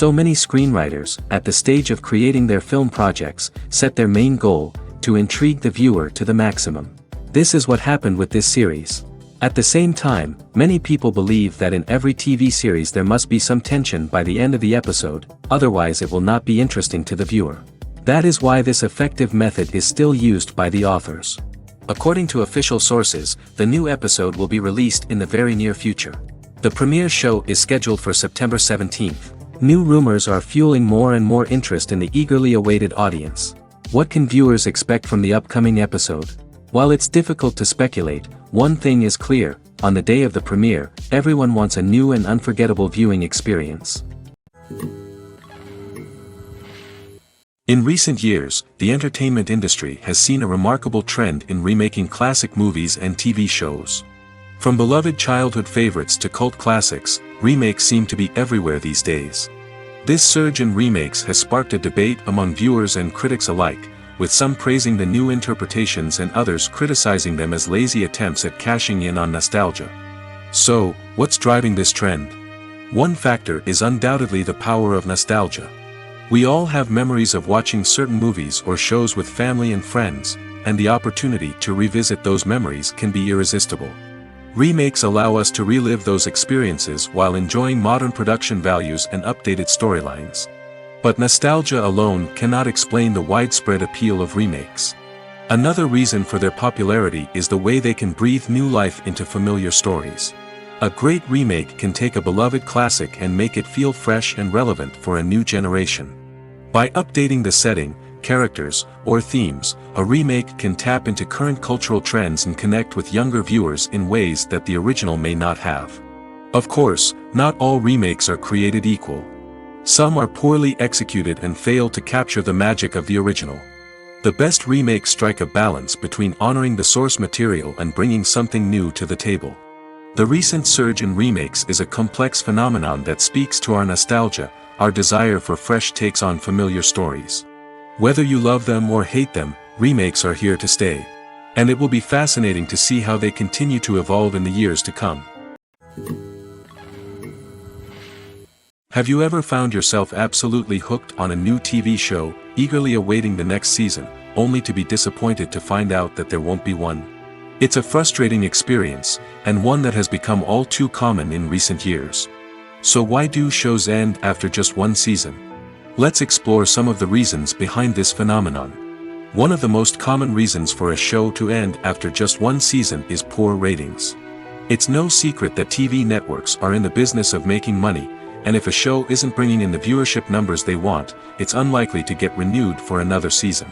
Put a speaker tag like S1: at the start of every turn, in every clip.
S1: So many screenwriters, at the stage of creating their film projects, set their main goal, to intrigue the viewer to the maximum. This is what happened with this series. At the same time, many people believe that in every TV series there must be some tension by the end of the episode, otherwise it will not be interesting to the viewer. That is why this effective method is still used by the authors. According to official sources, the new episode will be released in the very near future. The premiere show is scheduled for September 17th. New rumors are fueling more and more interest in the eagerly awaited audience. What can viewers expect from the upcoming episode? While it's difficult to speculate, one thing is clear: on the day of the premiere, everyone wants a new and unforgettable viewing experience. In recent years, the entertainment industry has seen a remarkable trend in remaking classic movies and TV shows. From beloved childhood favorites to cult classics, remakes seem to be everywhere these days. This surge in remakes has sparked a debate among viewers and critics alike, with some praising the new interpretations and others criticizing them as lazy attempts at cashing in on nostalgia. So, what's driving this trend? One factor is undoubtedly the power of nostalgia. We all have memories of watching certain movies or shows with family and friends, and the opportunity to revisit those memories can be irresistible. Remakes allow us to relive those experiences while enjoying modern production values and updated storylines. But nostalgia alone cannot explain the widespread appeal of remakes. Another reason for their popularity is the way they can breathe new life into familiar stories. A great remake can take a beloved classic and make it feel fresh and relevant for a new generation. By updating the setting, characters, or themes, a remake can tap into current cultural trends and connect with younger viewers in ways that the original may not have. Of course, not all remakes are created equal. Some are poorly executed and fail to capture the magic of the original. The best remakes strike a balance between honoring the source material and bringing something new to the table. The recent surge in remakes is a complex phenomenon that speaks to our nostalgia, our desire for fresh takes on familiar stories. Whether you love them or hate them, remakes are here to stay. And it will be fascinating to see how they continue to evolve in the years to come. Have you ever found yourself absolutely hooked on a new TV show, eagerly awaiting the next season, only to be disappointed to find out that there won't be one? It's a frustrating experience, and one that has become all too common in recent years. So why do shows end after just one season? Let's explore some of the reasons behind this phenomenon. One of the most common reasons for a show to end after just one season is poor ratings. It's no secret that TV networks are in the business of making money, and if a show isn't bringing in the viewership numbers they want, it's unlikely to get renewed for another season.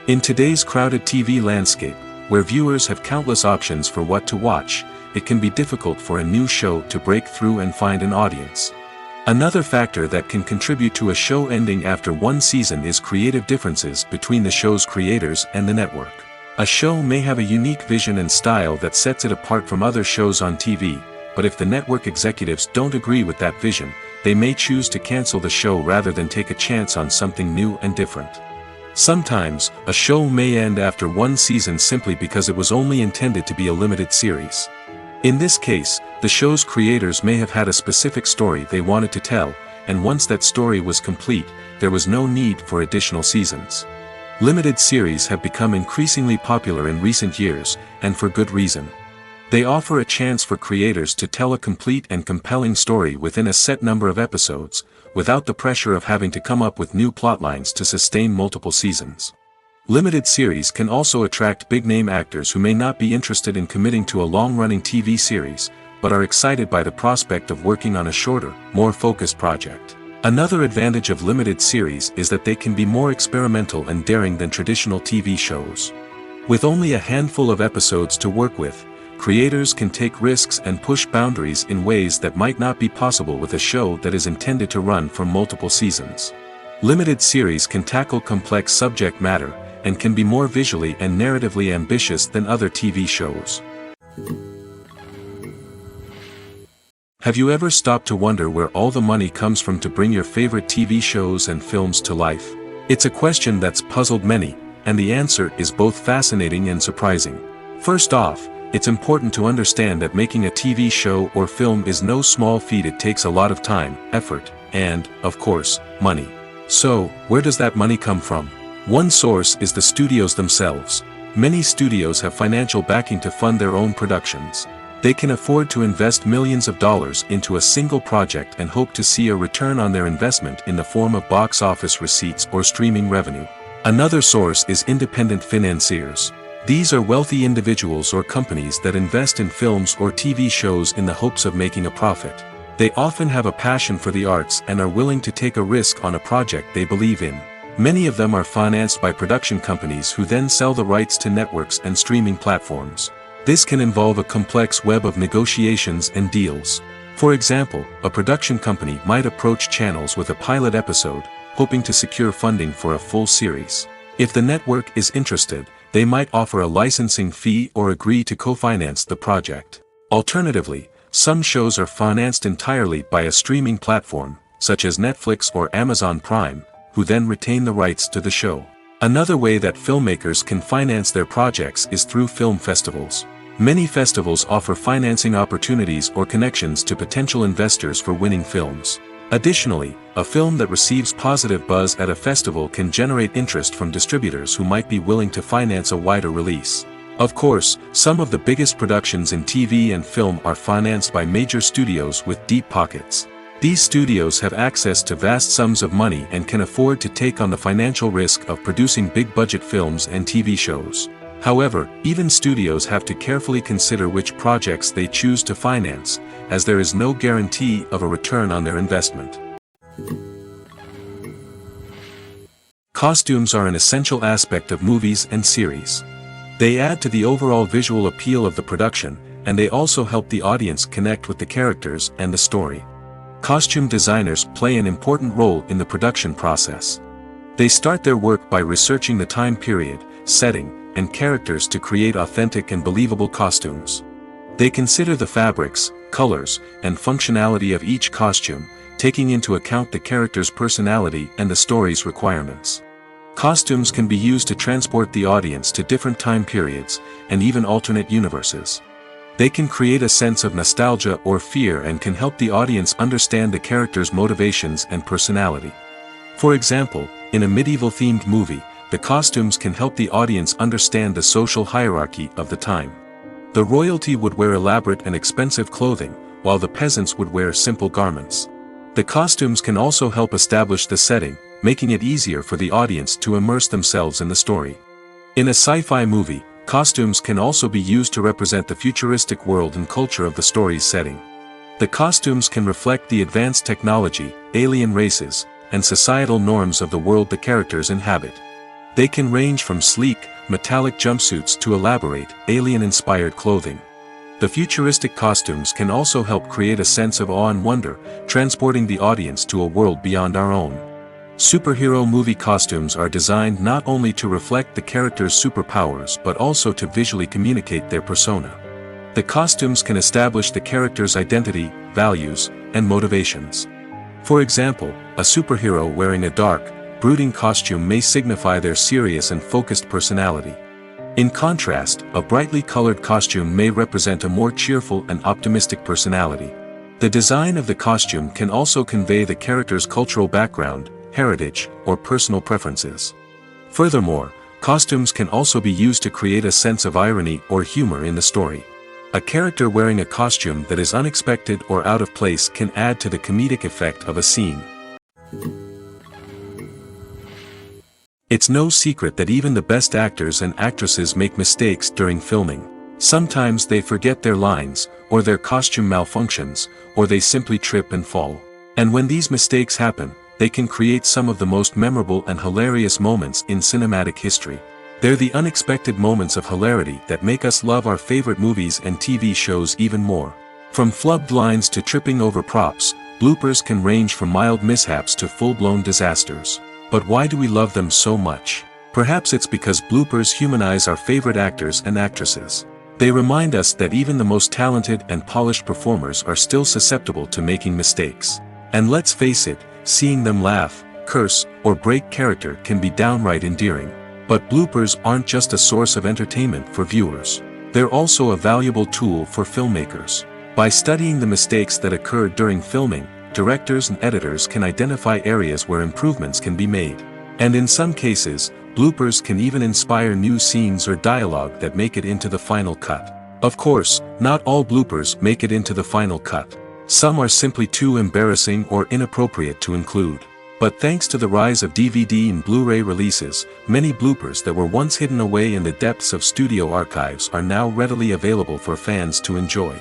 S1: In today's crowded TV landscape, where viewers have countless options for what to watch, it can be difficult for a new show to break through and find an audience. Another factor that can contribute to a show ending after one season is creative differences between the show's creators and the network. A show may have a unique vision and style that sets it apart from other shows on TV, but if the network executives don't agree with that vision, they may choose to cancel the show rather than take a chance on something new and different. Sometimes, a show may end after one season simply because it was only intended to be a limited series. In this case, the show's creators may have had a specific story they wanted to tell, and once that story was complete, there was no need for additional seasons. Limited series have become increasingly popular in recent years, and for good reason. They offer a chance for creators to tell a complete and compelling story within a set number of episodes, without the pressure of having to come up with new plotlines to sustain multiple seasons. Limited series can also attract big-name actors who may not be interested in committing to a long-running TV series, but are excited by the prospect of working on a shorter, more focused project. Another advantage of limited series is that they can be more experimental and daring than traditional TV shows. With only a handful of episodes to work with, creators can take risks and push boundaries in ways that might not be possible with a show that is intended to run for multiple seasons. Limited series can tackle complex subject matter, and can be more visually and narratively ambitious than other TV shows. Have you ever stopped to wonder where all the money comes from to bring your favorite TV shows and films to life? It's a question that's puzzled many, and the answer is both fascinating and surprising. First off, it's important to understand that making a TV show or film is no small feat. It takes a lot of time, effort, and, of course, money. So, where does that money come from? One source is the studios themselves. Many studios have financial backing to fund their own productions. They can afford to invest millions of dollars into a single project and hope to see a return on their investment in the form of box office receipts or streaming revenue. Another source is independent financiers. These are wealthy individuals or companies that invest in films or TV shows in the hopes of making a profit. They often have a passion for the arts and are willing to take a risk on a project they believe in. Many of them are financed by production companies who then sell the rights to networks and streaming platforms. This can involve a complex web of negotiations and deals. For example, a production company might approach channels with a pilot episode, hoping to secure funding for a full series. If the network is interested, they might offer a licensing fee or agree to co-finance the project. Alternatively, some shows are financed entirely by a streaming platform, such as Netflix or Amazon Prime, who then retain the rights to the show. Another way that filmmakers can finance their projects is through film festivals. Many festivals offer financing opportunities or connections to potential investors for winning films. Additionally, a film that receives positive buzz at a festival can generate interest from distributors who might be willing to finance a wider release. Of course, some of the biggest productions in TV and film are financed by major studios with deep pockets. These studios have access to vast sums of money and can afford to take on the financial risk of producing big-budget films and TV shows. However, even studios have to carefully consider which projects they choose to finance, as there is no guarantee of a return on their investment. Costumes are an essential aspect of movies and series. They add to the overall visual appeal of the production, and they also help the audience connect with the characters and the story. Costume designers play an important role in the production process. They start their work by researching the time period, setting, and characters to create authentic and believable costumes. They consider the fabrics, colors, and functionality of each costume, taking into account the character's personality and the story's requirements. Costumes can be used to transport the audience to different time periods, and even alternate universes. They can create a sense of nostalgia or fear and can help the audience understand the character's motivations and personality. For example, in a medieval-themed movie, the costumes can help the audience understand the social hierarchy of the time. The royalty would wear elaborate and expensive clothing, while the peasants would wear simple garments. The costumes can also help establish the setting, making it easier for the audience to immerse themselves in the story. In a sci-fi movie, costumes can also be used to represent the futuristic world and culture of the story's setting. The costumes can reflect the advanced technology, alien races, and societal norms of the world the characters inhabit. They can range from sleek, metallic jumpsuits to elaborate, alien-inspired clothing. The futuristic costumes can also help create a sense of awe and wonder, transporting the audience to a world beyond our own. Superhero movie costumes are designed not only to reflect the character's superpowers but also to visually communicate their persona. The costumes can establish the character's identity, values, and motivations. For example, a superhero wearing a dark, brooding costume may signify their serious and focused personality. In contrast, a brightly colored costume may represent a more cheerful and optimistic personality. The design of the costume can also convey the character's cultural background, heritage, or personal preferences. Furthermore, costumes can also be used to create a sense of irony or humor in the story. A character wearing a costume that is unexpected or out of place can add to the comedic effect of a scene. It's no secret that even the best actors and actresses make mistakes during filming. Sometimes they forget their lines, or their costume malfunctions, or they simply trip and fall. And when these mistakes happen, they can create some of the most memorable and hilarious moments in cinematic history. They're the unexpected moments of hilarity that make us love our favorite movies and TV shows even more. From flubbed lines to tripping over props, bloopers can range from mild mishaps to full-blown disasters. But why do we love them so much? Perhaps it's because bloopers humanize our favorite actors and actresses. They remind us that even the most talented and polished performers are still susceptible to making mistakes. And let's face it, seeing them laugh, curse, or break character can be downright endearing. But bloopers aren't just a source of entertainment for viewers. They're also a valuable tool for filmmakers. By studying the mistakes that occurred during filming, directors and editors can identify areas where improvements can be made. And in some cases, bloopers can even inspire new scenes or dialogue that make it into the final cut. Of course, not all bloopers make it into the final cut. Some are simply too embarrassing or inappropriate to include. But thanks to the rise of DVD and Blu-ray releases, many bloopers that were once hidden away in the depths of studio archives are now readily available for fans to enjoy.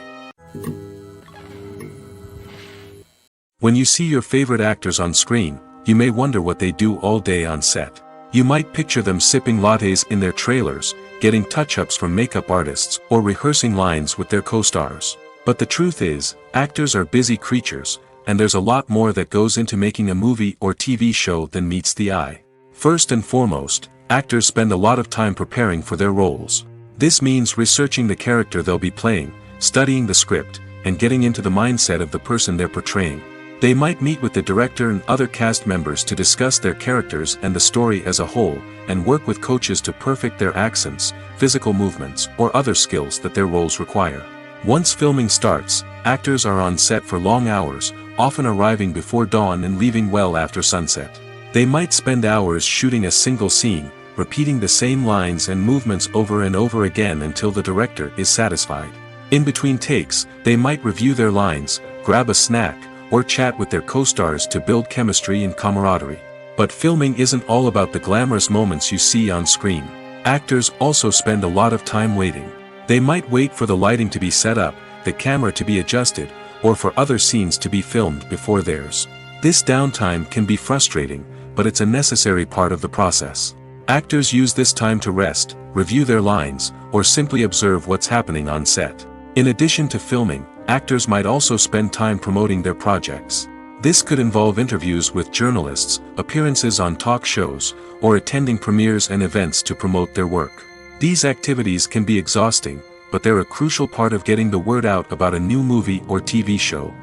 S1: When you see your favorite actors on screen, you may wonder what they do all day on set. You might picture them sipping lattes in their trailers, getting touch-ups from makeup artists, or rehearsing lines with their co-stars. But the truth is, actors are busy creatures, and there's a lot more that goes into making a movie or TV show than meets the eye. First and foremost, actors spend a lot of time preparing for their roles. This means researching the character they'll be playing, studying the script, and getting into the mindset of the person they're portraying. They might meet with the director and other cast members to discuss their characters and the story as a whole, and work with coaches to perfect their accents, physical movements, or other skills that their roles require. Once filming starts, actors are on set for long hours, often arriving before dawn and leaving well after sunset. They might spend hours shooting a single scene, repeating the same lines and movements over and over again until the director is satisfied. In between takes, they might review their lines, grab a snack, or chat with their co-stars to build chemistry and camaraderie. But filming isn't all about the glamorous moments you see on screen. Actors also spend a lot of time waiting. They might wait for the lighting to be set up, the camera to be adjusted, or for other scenes to be filmed before theirs. This downtime can be frustrating, but it's a necessary part of the process. Actors use this time to rest, review their lines, or simply observe what's happening on set. In addition to filming, actors might also spend time promoting their projects. This could involve interviews with journalists, appearances on talk shows, or attending premieres and events to promote their work. These activities can be exhausting, but they're a crucial part of getting the word out about a new movie or TV show.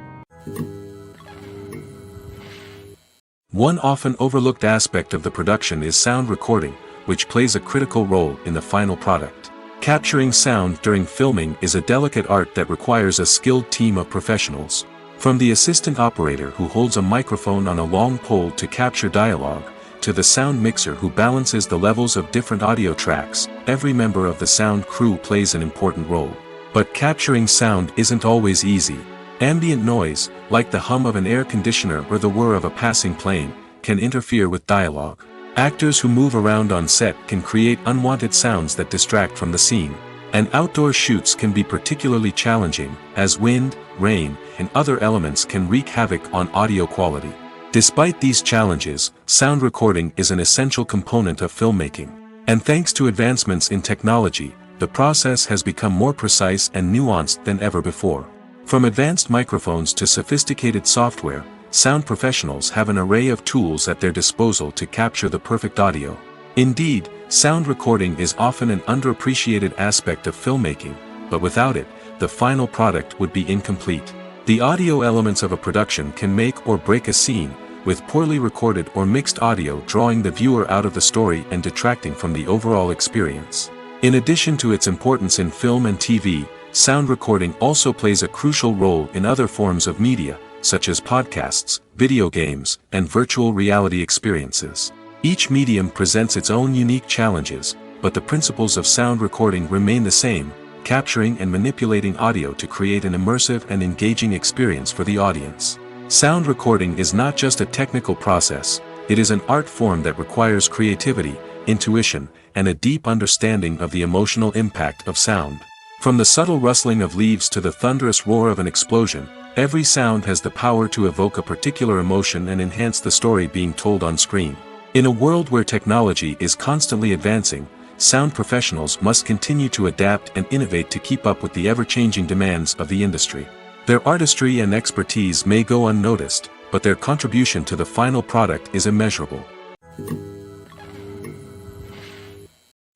S1: One often overlooked aspect of the production is sound recording, which plays a critical role in the final product. Capturing sound during filming is a delicate art that requires a skilled team of professionals. From the assistant operator who holds a microphone on a long pole to capture dialogue, to the sound mixer who balances the levels of different audio tracks, every member of the sound crew plays an important role. But capturing sound isn't always easy. Ambient noise, like the hum of an air conditioner or the whir of a passing plane, can interfere with dialogue. Actors who move around on set can create unwanted sounds that distract from the scene. And outdoor shoots can be particularly challenging, as wind, rain, and other elements can wreak havoc on audio quality. Despite these challenges, sound recording is an essential component of filmmaking. And thanks to advancements in technology, the process has become more precise and nuanced than ever before. From advanced microphones to sophisticated software, sound professionals have an array of tools at their disposal to capture the perfect audio. Indeed, sound recording is often an underappreciated aspect of filmmaking, but without it, the final product would be incomplete. The audio elements of a production can make or break a scene, with poorly recorded or mixed audio drawing the viewer out of the story and detracting from the overall experience. In addition to its importance in film and TV, sound recording also plays a crucial role in other forms of media, such as podcasts, video games, and virtual reality experiences. Each medium presents its own unique challenges, but the principles of sound recording remain the same, capturing and manipulating audio to create an immersive and engaging experience for the audience. Sound recording is not just a technical process, it is an art form that requires creativity, intuition, and a deep understanding of the emotional impact of sound. From the subtle rustling of leaves to the thunderous roar of an explosion, every sound has the power to evoke a particular emotion and enhance the story being told on screen. In a world where technology is constantly advancing, sound professionals must continue to adapt and innovate to keep up with the ever-changing demands of the industry. Their artistry and expertise may go unnoticed, but their contribution to the final product is immeasurable.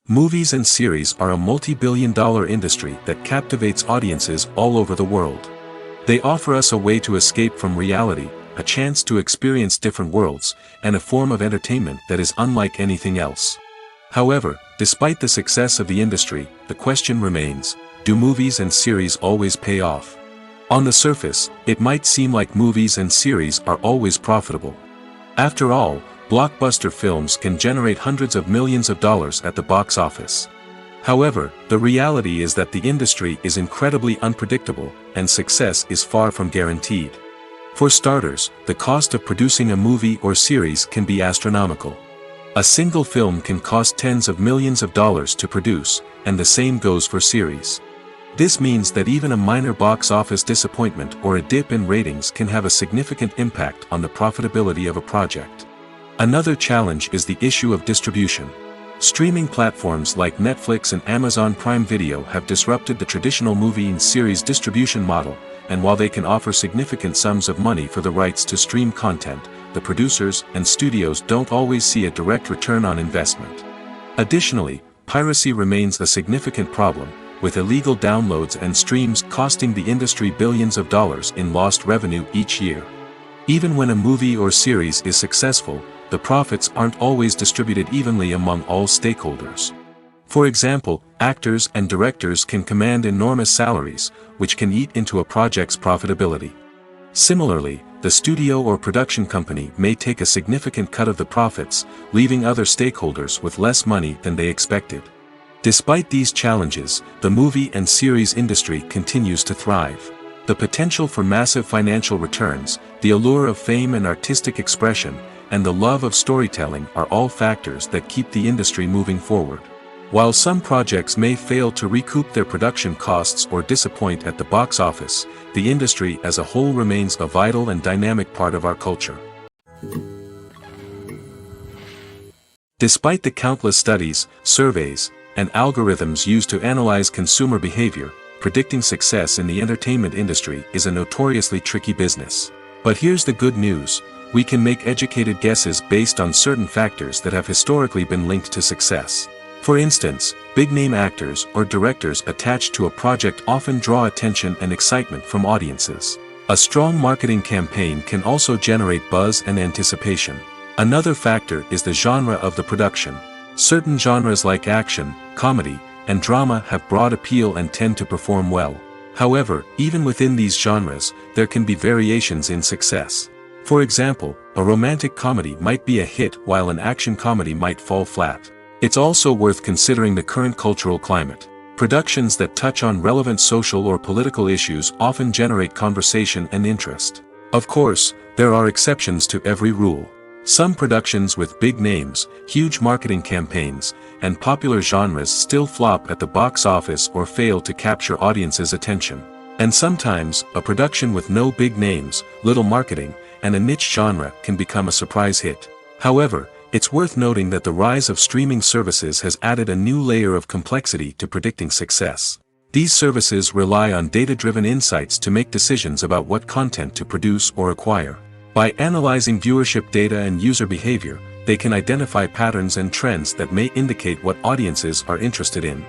S1: Movies and series are a multi-billion-dollar industry that captivates audiences all over the world. They offer us a way to escape from reality, a chance to experience different worlds, and a form of entertainment that is unlike anything else. However, despite the success of the industry, the question remains, do movies and series always pay off? On the surface, it might seem like movies and series are always profitable. After all, blockbuster films can generate hundreds of millions of dollars at the box office. However, the reality is that the industry is incredibly unpredictable, and success is far from guaranteed. For starters, the cost of producing a movie or series can be astronomical. A single film can cost tens of millions of dollars to produce, and the same goes for series. This means that even a minor box office disappointment or a dip in ratings can have a significant impact on the profitability of a project. Another challenge is the issue of distribution. Streaming platforms like Netflix and Amazon Prime Video have disrupted the traditional movie and series distribution model, and while they can offer significant sums of money for the rights to stream content, the producers and studios don't always see a direct return on investment. Additionally, piracy remains a significant problem, with illegal downloads and streams costing the industry billions of dollars in lost revenue each year. Even when a movie or series is successful, the profits aren't always distributed evenly among all stakeholders. For example, actors and directors can command enormous salaries, which can eat into a project's profitability. Similarly, the studio or production company may take a significant cut of the profits, leaving other stakeholders with less money than they expected. Despite these challenges, the movie and series industry continues to thrive. The potential for massive financial returns, the allure of fame and artistic expression, and the love of storytelling are all factors that keep the industry moving forward. While some projects may fail to recoup their production costs or disappoint at the box office, the industry as a whole remains a vital and dynamic part of our culture. Despite the countless studies, surveys, and algorithms used to analyze consumer behavior, predicting success in the entertainment industry is a notoriously tricky business. But here's the good news: we can make educated guesses based on certain factors that have historically been linked to success. For instance, big-name actors or directors attached to a project often draw attention and excitement from audiences. A strong marketing campaign can also generate buzz and anticipation. Another factor is the genre of the production. Certain genres like action, comedy, and drama have broad appeal and tend to perform well. However, even within these genres, there can be variations in success. For example, a romantic comedy might be a hit while an action comedy might fall flat. It's also worth considering the current cultural climate. Productions that touch on relevant social or political issues often generate conversation and interest. Of course, there are exceptions to every rule. Some productions with big names, huge marketing campaigns, and popular genres still flop at the box office or fail to capture audiences' attention. And sometimes, a production with no big names, little marketing, and a niche genre can become a surprise hit. However, it's worth noting that the rise of streaming services has added a new layer of complexity to predicting success. These services rely on data-driven insights to make decisions about what content to produce or acquire. By analyzing viewership data and user behavior, they can identify patterns and trends that may indicate what audiences are interested in.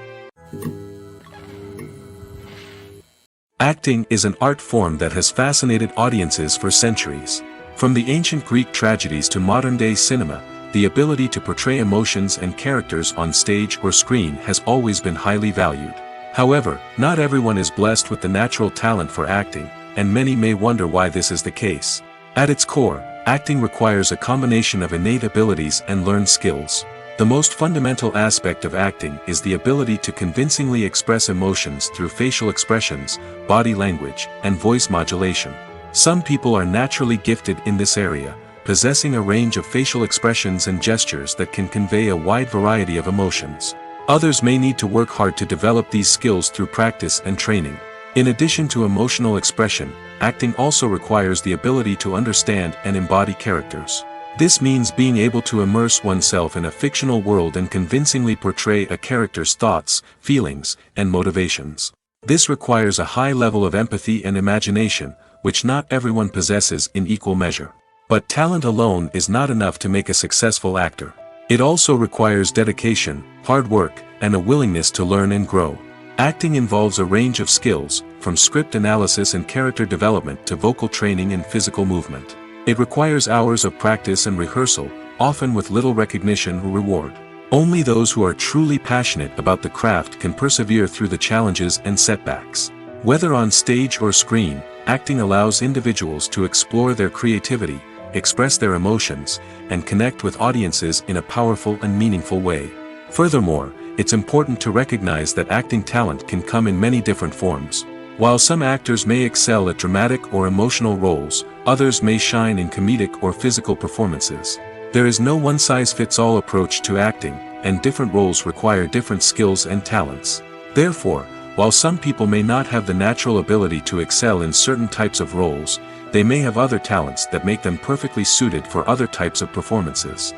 S1: Acting is an art form that has fascinated audiences for centuries. From the ancient Greek tragedies to modern-day cinema, the ability to portray emotions and characters on stage or screen has always been highly valued. However, not everyone is blessed with the natural talent for acting, and many may wonder why this is the case. At its core, acting requires a combination of innate abilities and learned skills. The most fundamental aspect of acting is the ability to convincingly express emotions through facial expressions, body language, and voice modulation. Some people are naturally gifted in this area, possessing a range of facial expressions and gestures that can convey a wide variety of emotions. Others may need to work hard to develop these skills through practice and training. In addition to emotional expression, acting also requires the ability to understand and embody characters. This means being able to immerse oneself in a fictional world and convincingly portray a character's thoughts, feelings, and motivations. This requires a high level of empathy and imagination, which not everyone possesses in equal measure. But talent alone is not enough to make a successful actor. It also requires dedication, hard work, and a willingness to learn and grow. Acting involves a range of skills, from script analysis and character development to vocal training and physical movement. It requires hours of practice and rehearsal, often with little recognition or reward. Only those who are truly passionate about the craft can persevere through the challenges and setbacks. Whether on stage or screen, acting allows individuals to explore their creativity, express their emotions, and connect with audiences in a powerful and meaningful way. Furthermore, it's important to recognize that acting talent can come in many different forms. While some actors may excel at dramatic or emotional roles, others may shine in comedic or physical performances. There is no one-size-fits-all approach to acting, and different roles require different skills and talents. Therefore, while some people may not have the natural ability to excel in certain types of roles, they may have other talents that make them perfectly suited for other types of performances.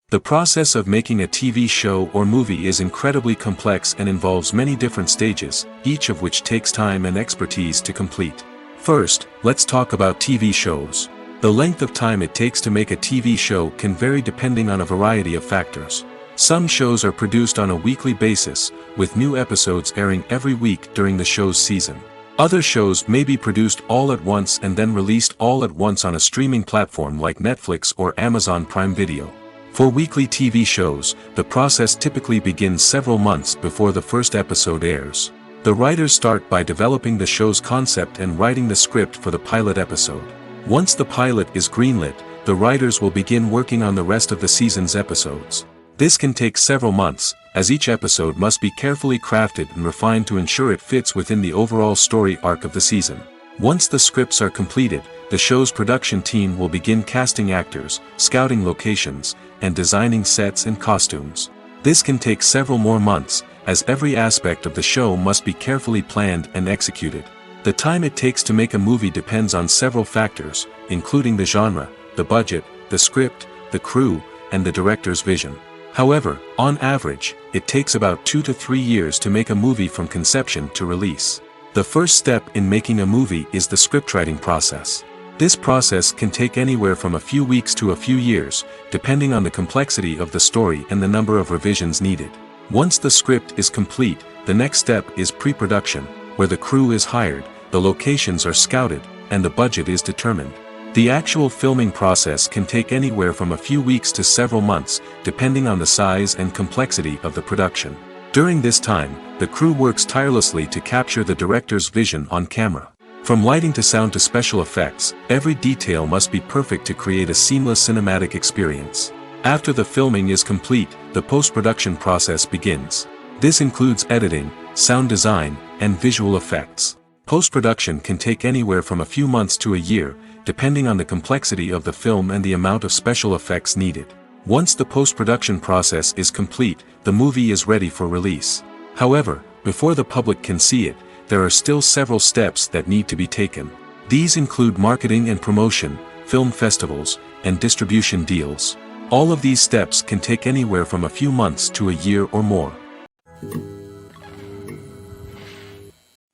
S1: The process of making a TV show or movie is incredibly complex and involves many different stages, each of which takes time and expertise to complete. First, let's talk about TV shows. The length of time it takes to make a TV show can vary depending on a variety of factors. Some shows are produced on a weekly basis, with new episodes airing every week during the show's season. Other shows may be produced all at once and then released all at once on a streaming platform like Netflix or Amazon Prime Video. For weekly TV shows, the process typically begins several months before the first episode airs. The writers start by developing the show's concept and writing the script for the pilot episode. Once the pilot is greenlit, the writers will begin working on the rest of the season's episodes. This can take several months, as each episode must be carefully crafted and refined to ensure it fits within the overall story arc of the season. Once the scripts are completed, the show's production team will begin casting actors, scouting locations, and designing sets and costumes. This can take several more months, as every aspect of the show must be carefully planned and executed. The time it takes to make a movie depends on several factors, including the genre, the budget, the script, the crew, and the director's vision. However, on average, it takes about 2 to 3 years to make a movie from conception to release. The first step in making a movie is the scriptwriting process. This process can take anywhere from a few weeks to a few years, depending on the complexity of the story and the number of revisions needed. Once the script is complete, the next step is pre-production, where the crew is hired, the locations are scouted, and the budget is determined. The actual filming process can take anywhere from a few weeks to several months, depending on the size and complexity of the production. During this time, the crew works tirelessly to capture the director's vision on camera. From lighting to sound to special effects, every detail must be perfect to create a seamless cinematic experience. After the filming is complete, the post-production process begins. This includes editing, sound design, and visual effects. Post-production can take anywhere from a few months to a year, depending on the complexity of the film and the amount of special effects needed. Once the post-production process is complete, the movie is ready for release. However, before the public can see it, there are still several steps that need to be taken. These include marketing and promotion, film festivals, and distribution deals. All of these steps can take anywhere from a few months to a year or more.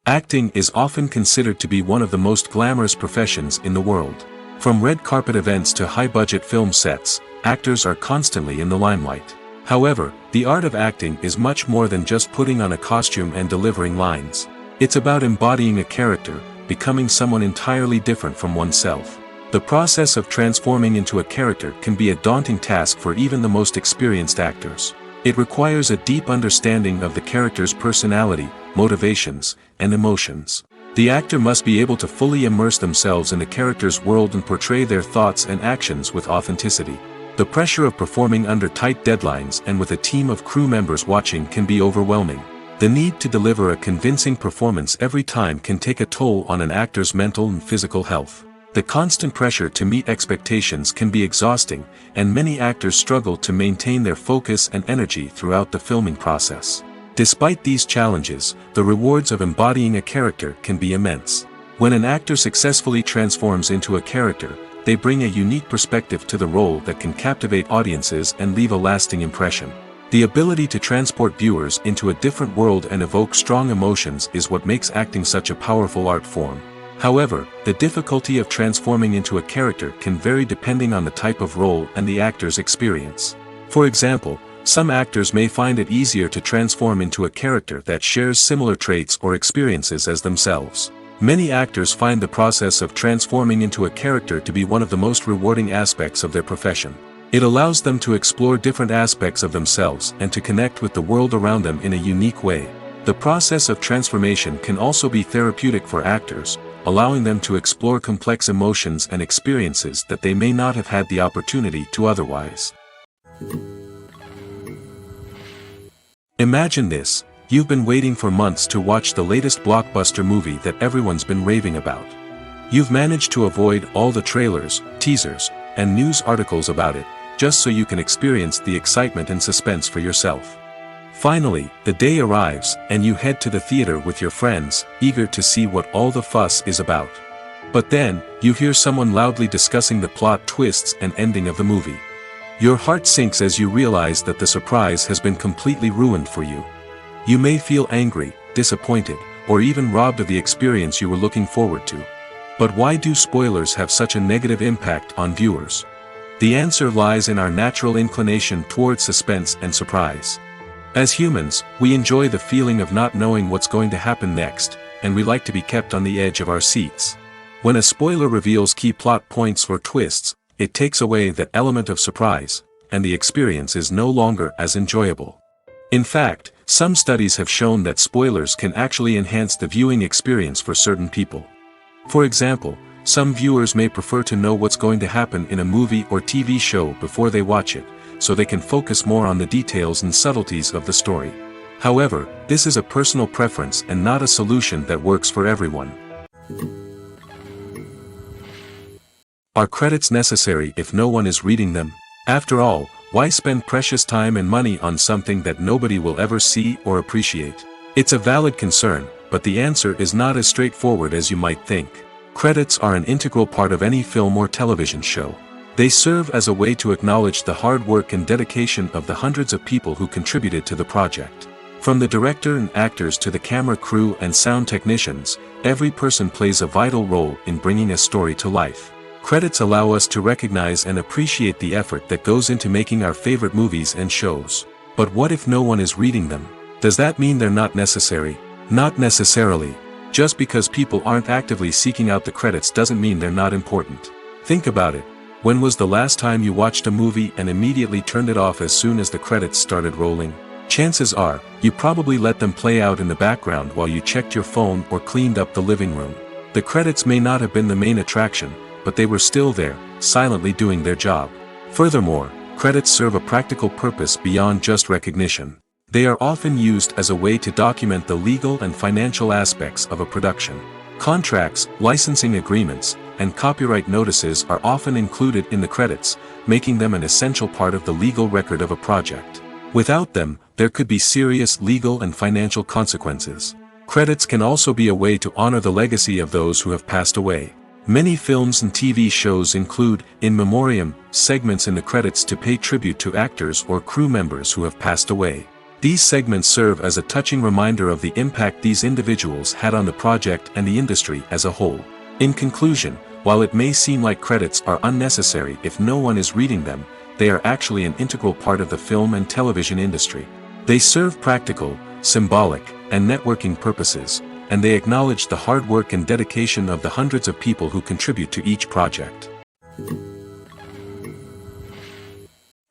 S1: Acting is often considered to be one of the most glamorous professions in the world. From red carpet events to high-budget film sets, actors are constantly in the limelight. However, the art of acting is much more than just putting on a costume and delivering lines. It's about embodying a character, becoming someone entirely different from oneself. The process of transforming into a character can be a daunting task for even the most experienced actors. It requires a deep understanding of the character's personality, motivations, and emotions. The actor must be able to fully immerse themselves in the character's world and portray their thoughts and actions with authenticity. The pressure of performing under tight deadlines and with a team of crew members watching can be overwhelming. The need to deliver a convincing performance every time can take a toll on an actor's mental and physical health. The constant pressure to meet expectations can be exhausting, and many actors struggle to maintain their focus and energy throughout the filming process. Despite these challenges, the rewards of embodying a character can be immense. When an actor successfully transforms into a character, they bring a unique perspective to the role that can captivate audiences and leave a lasting impression. The ability to transport viewers into a different world and evoke strong emotions is what makes acting such a powerful art form. However, the difficulty of transforming into a character can vary depending on the type of role and the actor's experience. For example, some actors may find it easier to transform into a character that shares similar traits or experiences as themselves. Many actors find the process of transforming into a character to be one of the most rewarding aspects of their profession. It allows them to explore different aspects of themselves and to connect with the world around them in a unique way. The process of transformation can also be therapeutic for actors, allowing them to explore complex emotions and experiences that they may not have had the opportunity to otherwise. Imagine this: you've been waiting for months to watch the latest blockbuster movie that everyone's been raving about. You've managed to avoid all the trailers, teasers, and news articles about it, just so you can experience the excitement and suspense for yourself. Finally, the day arrives, and you head to the theater with your friends, eager to see what all the fuss is about. But then, you hear someone loudly discussing the plot twists and ending of the movie. Your heart sinks as you realize that the surprise has been completely ruined for you. You may feel angry, disappointed, or even robbed of the experience you were looking forward to. But why do spoilers have such a negative impact on viewers? The answer lies in our natural inclination towards suspense and surprise. As humans, we enjoy the feeling of not knowing what's going to happen next, and we like to be kept on the edge of our seats. When a spoiler reveals key plot points or twists, it takes away that element of surprise, and the experience is no longer as enjoyable. In fact, some studies have shown that spoilers can actually enhance the viewing experience for certain people. For example, some viewers may prefer to know what's going to happen in a movie or TV show before they watch it, so they can focus more on the details and subtleties of the story. However, this is a personal preference and not a solution that works for everyone. Are credits necessary if no one is reading them? After all, why spend precious time and money on something that nobody will ever see or appreciate? It's a valid concern, but the answer is not as straightforward as you might think. Credits are an integral part of any film or television show. They serve as a way to acknowledge the hard work and dedication of the hundreds of people who contributed to the project. From the director and actors to the camera crew and sound technicians, every person plays a vital role in bringing a story to life. Credits allow us to recognize and appreciate the effort that goes into making our favorite movies and shows. But what if no one is reading them? Does that mean they're not necessary? Not necessarily. Just because people aren't actively seeking out the credits doesn't mean they're not important. Think about it. When was the last time you watched a movie and immediately turned it off as soon as the credits started rolling? Chances are, you probably let them play out in the background while you checked your phone or cleaned up the living room. The credits may not have been the main attraction, but they were still there, silently doing their job. Furthermore, credits serve a practical purpose beyond just recognition. They are often used as a way to document the legal and financial aspects of a production. Contracts, licensing agreements, and copyright notices are often included in the credits, making them an essential part of the legal record of a project. Without them, there could be serious legal and financial consequences. Credits can also be a way to honor the legacy of those who have passed away. Many films and TV shows include, in memoriam, segments in the credits to pay tribute to actors or crew members who have passed away. These segments serve as a touching reminder of the impact these individuals had on the project and the industry as a whole. In conclusion, while it may seem like credits are unnecessary if no one is reading them, they are actually an integral part of the film and television industry. They serve practical, symbolic, and networking purposes, and they acknowledge the hard work and dedication of the hundreds of people who contribute to each project.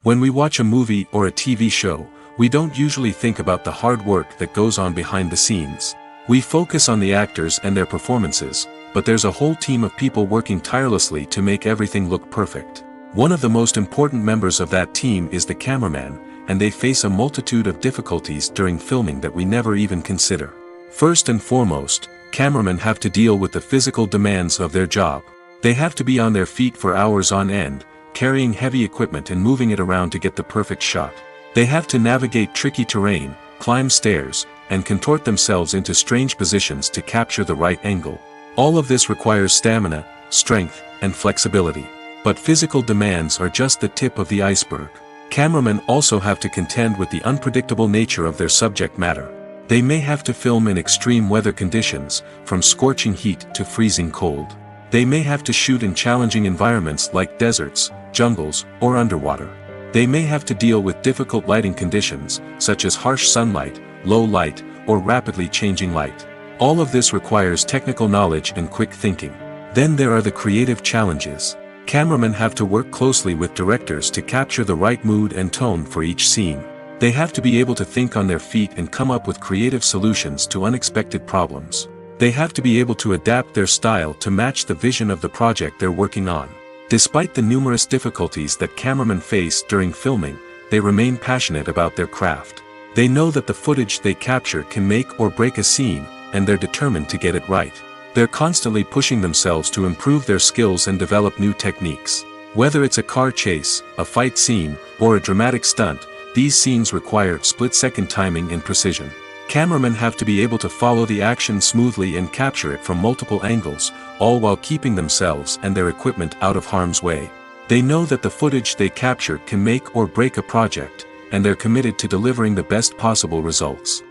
S1: When we watch a movie or a TV show, we don't usually think about the hard work that goes on behind the scenes. We focus on the actors and their performances, but there's a whole team of people working tirelessly to make everything look perfect. One of the most important members of that team is the cameraman, and they face a multitude of difficulties during filming that we never even consider. First and foremost, cameramen have to deal with the physical demands of their job. They have to be on their feet for hours on end, carrying heavy equipment and moving it around to get the perfect shot. They have to navigate tricky terrain, climb stairs, and contort themselves into strange positions to capture the right angle. All of this requires stamina, strength, and flexibility. But physical demands are just the tip of the iceberg. Cameramen also have to contend with the unpredictable nature of their subject matter. They may have to film in extreme weather conditions, from scorching heat to freezing cold. They may have to shoot in challenging environments like deserts, jungles, or underwater. They may have to deal with difficult lighting conditions, such as harsh sunlight, low light, or rapidly changing light. All of this requires technical knowledge and quick thinking. Then there are the creative challenges. Cameramen have to work closely with directors to capture the right mood and tone for each scene. They have to be able to think on their feet and come up with creative solutions to unexpected problems. They have to be able to adapt their style to match the vision of the project they're working on. Despite the numerous difficulties that cameramen face during filming, they remain passionate about their craft. They know that the footage they capture can make or break a scene, and they're determined to get it right. They're constantly pushing themselves to improve their skills and develop new techniques. Whether it's a car chase, a fight scene, or a dramatic stunt, these scenes require split-second timing and precision. Cameramen have to be able to follow the action smoothly and capture it from multiple angles, all while keeping themselves and their equipment out of harm's way. They know that the footage they capture can make or break a project, and they're committed to delivering the best possible results.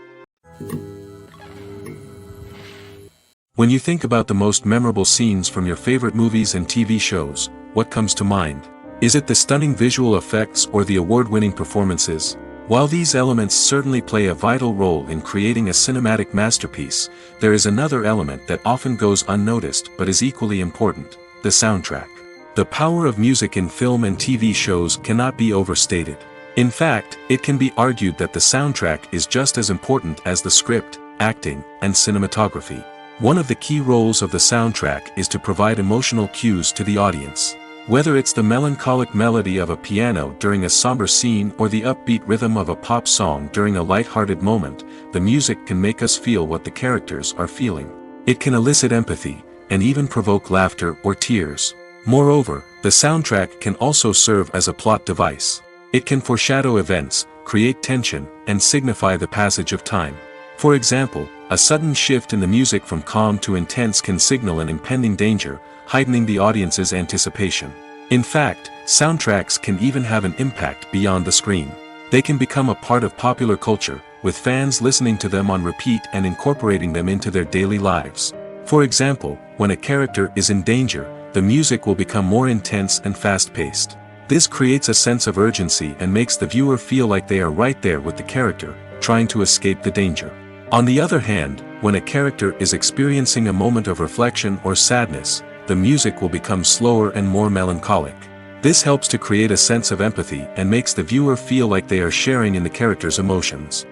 S1: When you think about the most memorable scenes from your favorite movies and TV shows, what comes to mind? Is it the stunning visual effects or the award-winning performances? While these elements certainly play a vital role in creating a cinematic masterpiece, there is another element that often goes unnoticed but is equally important: the soundtrack. The power of music in film and TV shows cannot be overstated. In fact, it can be argued that the soundtrack is just as important as the script, acting, and cinematography. One of the key roles of the soundtrack is to provide emotional cues to the audience. Whether it's the melancholic melody of a piano during a somber scene or the upbeat rhythm of a pop song during a light-hearted moment, the music can make us feel what the characters are feeling. It can elicit empathy, and even provoke laughter or tears. Moreover, the soundtrack can also serve as a plot device. It can foreshadow events, create tension, and signify the passage of time. For example, a sudden shift in the music from calm to intense can signal an impending danger, heightening the audience's anticipation. In fact, soundtracks can even have an impact beyond the screen. They can become a part of popular culture, with fans listening to them on repeat and incorporating them into their daily lives. For example, when a character is in danger, the music will become more intense and fast-paced. This creates a sense of urgency and makes the viewer feel like they are right there with the character, trying to escape the danger. On the other hand, when a character is experiencing a moment of reflection or sadness, the music will become slower and more melancholic. This helps to create a sense of empathy and makes the viewer feel like they are sharing in the character's emotions.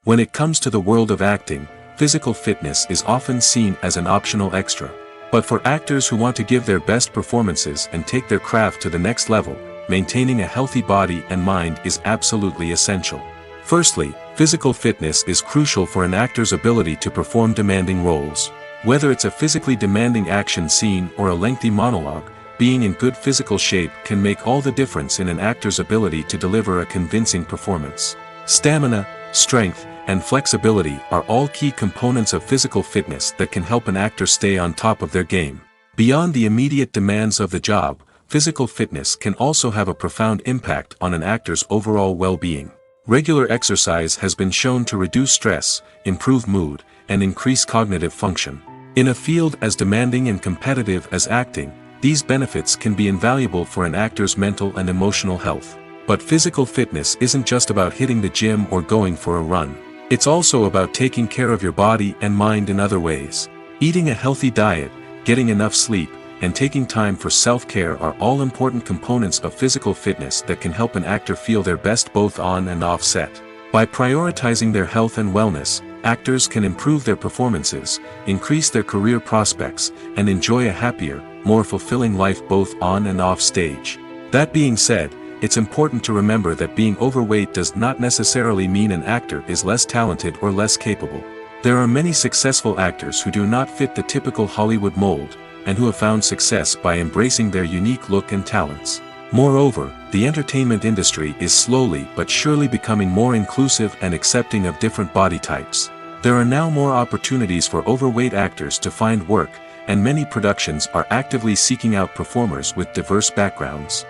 S1: When it comes to the world of acting, physical fitness is often seen as an optional extra. But for actors who want to give their best performances and take their craft to the next level, maintaining a healthy body and mind is absolutely essential. Firstly, physical fitness is crucial for an actor's ability to perform demanding roles. Whether it's a physically demanding action scene or a lengthy monologue, being in good physical shape can make all the difference in an actor's ability to deliver a convincing performance. Stamina, strength, and flexibility are all key components of physical fitness that can help an actor stay on top of their game. Beyond the immediate demands of the job, physical fitness can also have a profound impact on an actor's overall well-being. Regular exercise has been shown to reduce stress, improve mood, and increase cognitive function. In a field as demanding and competitive as acting, these benefits can be invaluable for an actor's mental and emotional health. But physical fitness isn't just about hitting the gym or going for a run. It's also about taking care of your body and mind in other ways. Eating a healthy diet, getting enough sleep, and taking time for self-care are all important components of physical fitness that can help an actor feel their best both on and off set. By prioritizing their health and wellness, actors can improve their performances, increase their career prospects, and enjoy a happier, more fulfilling life both on and off stage. That being said, it's important to remember that being overweight does not necessarily mean an actor is less talented or less capable. There are many successful actors who do not fit the typical Hollywood mold, and who have found success by embracing their unique look and talents. Moreover, the entertainment industry is slowly but surely becoming more inclusive and accepting of different body types. There are now more opportunities for overweight actors to find work, and many productions are actively seeking out performers with diverse backgrounds.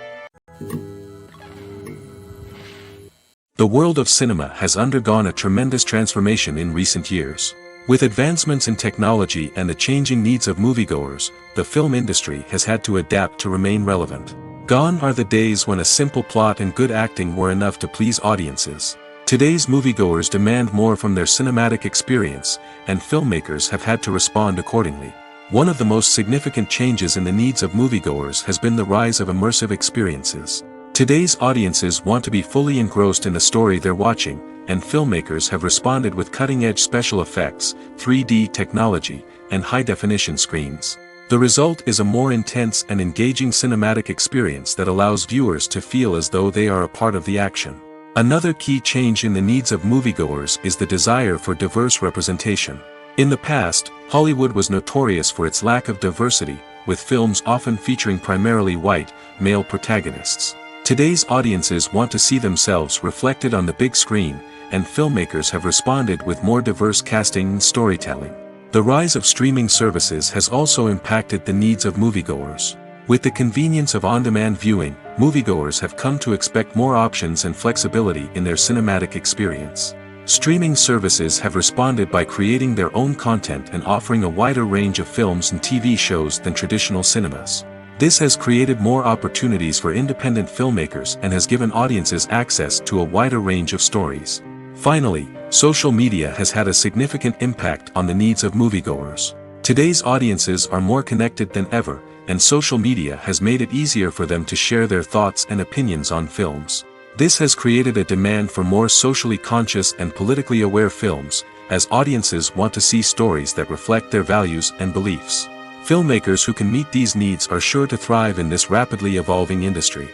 S1: The world of cinema has undergone a tremendous transformation in recent years. With advancements in technology and the changing needs of moviegoers, the film industry has had to adapt to remain relevant. Gone are the days when a simple plot and good acting were enough to please audiences. Today's moviegoers demand more from their cinematic experience, and filmmakers have had to respond accordingly. One of the most significant changes in the needs of moviegoers has been the rise of immersive experiences. Today's audiences want to be fully engrossed in the story they're watching, and filmmakers have responded with cutting-edge special effects, 3D technology, and high-definition screens. The result is a more intense and engaging cinematic experience that allows viewers to feel as though they are a part of the action. Another key change in the needs of moviegoers is the desire for diverse representation. In the past, Hollywood was notorious for its lack of diversity, with films often featuring primarily white, male protagonists. Today's audiences want to see themselves reflected on the big screen, and filmmakers have responded with more diverse casting and storytelling. The rise of streaming services has also impacted the needs of moviegoers. With the convenience of on-demand viewing, moviegoers have come to expect more options and flexibility in their cinematic experience. Streaming services have responded by creating their own content and offering a wider range of films and TV shows than traditional cinemas. This has created more opportunities for independent filmmakers and has given audiences access to a wider range of stories. Finally, social media has had a significant impact on the needs of moviegoers. Today's audiences are more connected than ever, and social media has made it easier for them to share their thoughts and opinions on films. This has created a demand for more socially conscious and politically aware films, as audiences want to see stories that reflect their values and beliefs. Filmmakers who can meet these needs are sure to thrive in this rapidly evolving industry.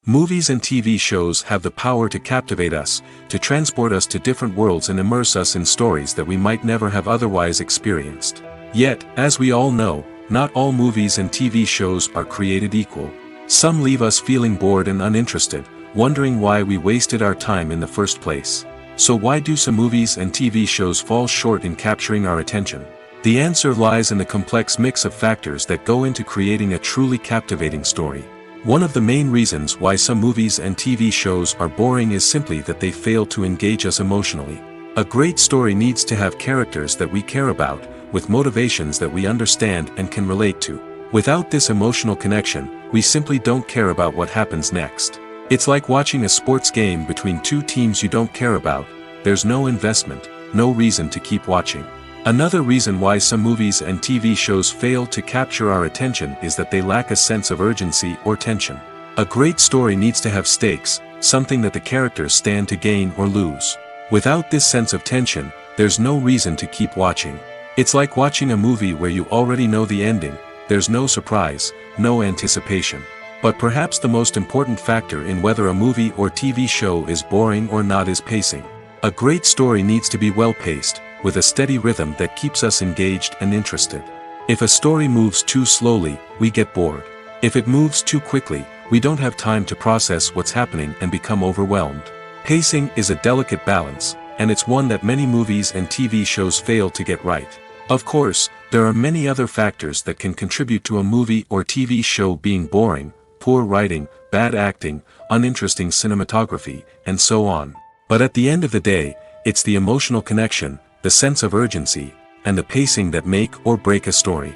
S1: Movies and TV shows have the power to captivate us, to transport us to different worlds and immerse us in stories that we might never have otherwise experienced. Yet, as we all know, not all movies and TV shows are created equal. Some leave us feeling bored and uninterested, wondering why we wasted our time in the first place. So why do some movies and TV shows fall short in capturing our attention? The answer lies in the complex mix of factors that go into creating a truly captivating story. One of the main reasons why some movies and TV shows are boring is simply that they fail to engage us emotionally. A great story needs to have characters that we care about, with motivations that we understand and can relate to. Without this emotional connection, we simply don't care about what happens next. It's like watching a sports game between two teams you don't care about. There's no investment, no reason to keep watching. Another reason why some movies and TV shows fail to capture our attention is that they lack a sense of urgency or tension. A great story needs to have stakes, something that the characters stand to gain or lose. Without this sense of tension, there's no reason to keep watching. It's like watching a movie where you already know the ending. There's no surprise, no anticipation. But perhaps the most important factor in whether a movie or TV show is boring or not is pacing. A great story needs to be well-paced, with a steady rhythm that keeps us engaged and interested. If a story moves too slowly, we get bored. If it moves too quickly, we don't have time to process what's happening and become overwhelmed. Pacing is a delicate balance, and it's one that many movies and TV shows fail to get right. Of course, there are many other factors that can contribute to a movie or TV show being boring: poor writing, bad acting, uninteresting cinematography, and so on. But at the end of the day, it's the emotional connection, the sense of urgency, and the pacing that make or break a story.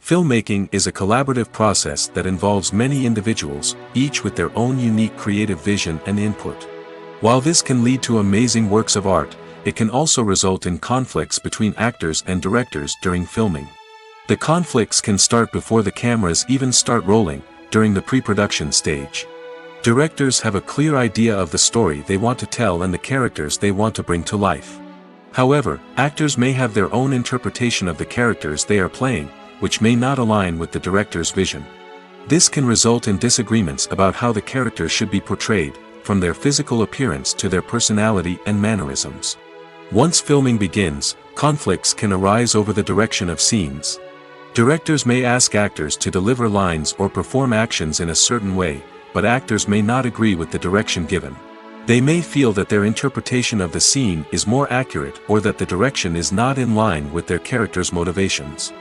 S1: Filmmaking is a collaborative process that involves many individuals, each with their own unique creative vision and input. While this can lead to amazing works of art, it can also result in conflicts between actors and directors during filming. The conflicts can start before the cameras even start rolling, during the pre-production stage. Directors have a clear idea of the story they want to tell and the characters they want to bring to life. However, actors may have their own interpretation of the characters they are playing, which may not align with the director's vision. This can result in disagreements about how the characters should be portrayed, from their physical appearance to their personality and mannerisms. Once filming begins, conflicts can arise over the direction of scenes. Directors may ask actors to deliver lines or perform actions in a certain way, but actors may not agree with the direction given. They may feel that their interpretation of the scene is more accurate or that the direction is not in line with their character's motivations.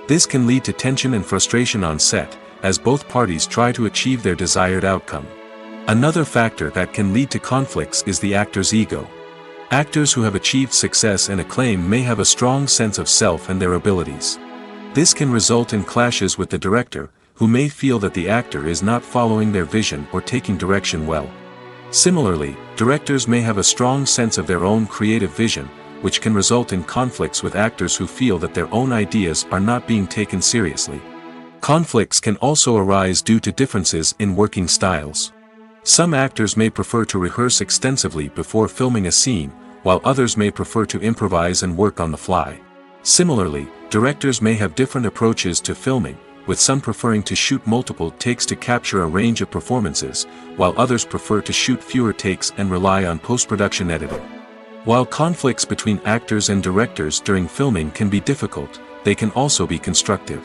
S1: This can lead to tension and frustration on set, as both parties try to achieve their desired outcome. Another factor that can lead to conflicts is the actor's ego. Actors who have achieved success and acclaim may have a strong sense of self and their abilities. This can result in clashes with the director, who may feel that the actor is not following their vision or taking direction well. Similarly, directors may have a strong sense of their own creative vision, which can result in conflicts with actors who feel that their own ideas are not being taken seriously. Conflicts can also arise due to differences in working styles. Some actors may prefer to rehearse extensively before filming a scene, while others may prefer to improvise and work on the fly. Similarly, directors may have different approaches to filming, with some preferring to shoot multiple takes to capture a range of performances, while others prefer to shoot fewer takes and rely on post-production editing. While conflicts between actors and directors during filming can be difficult, they can also be constructive.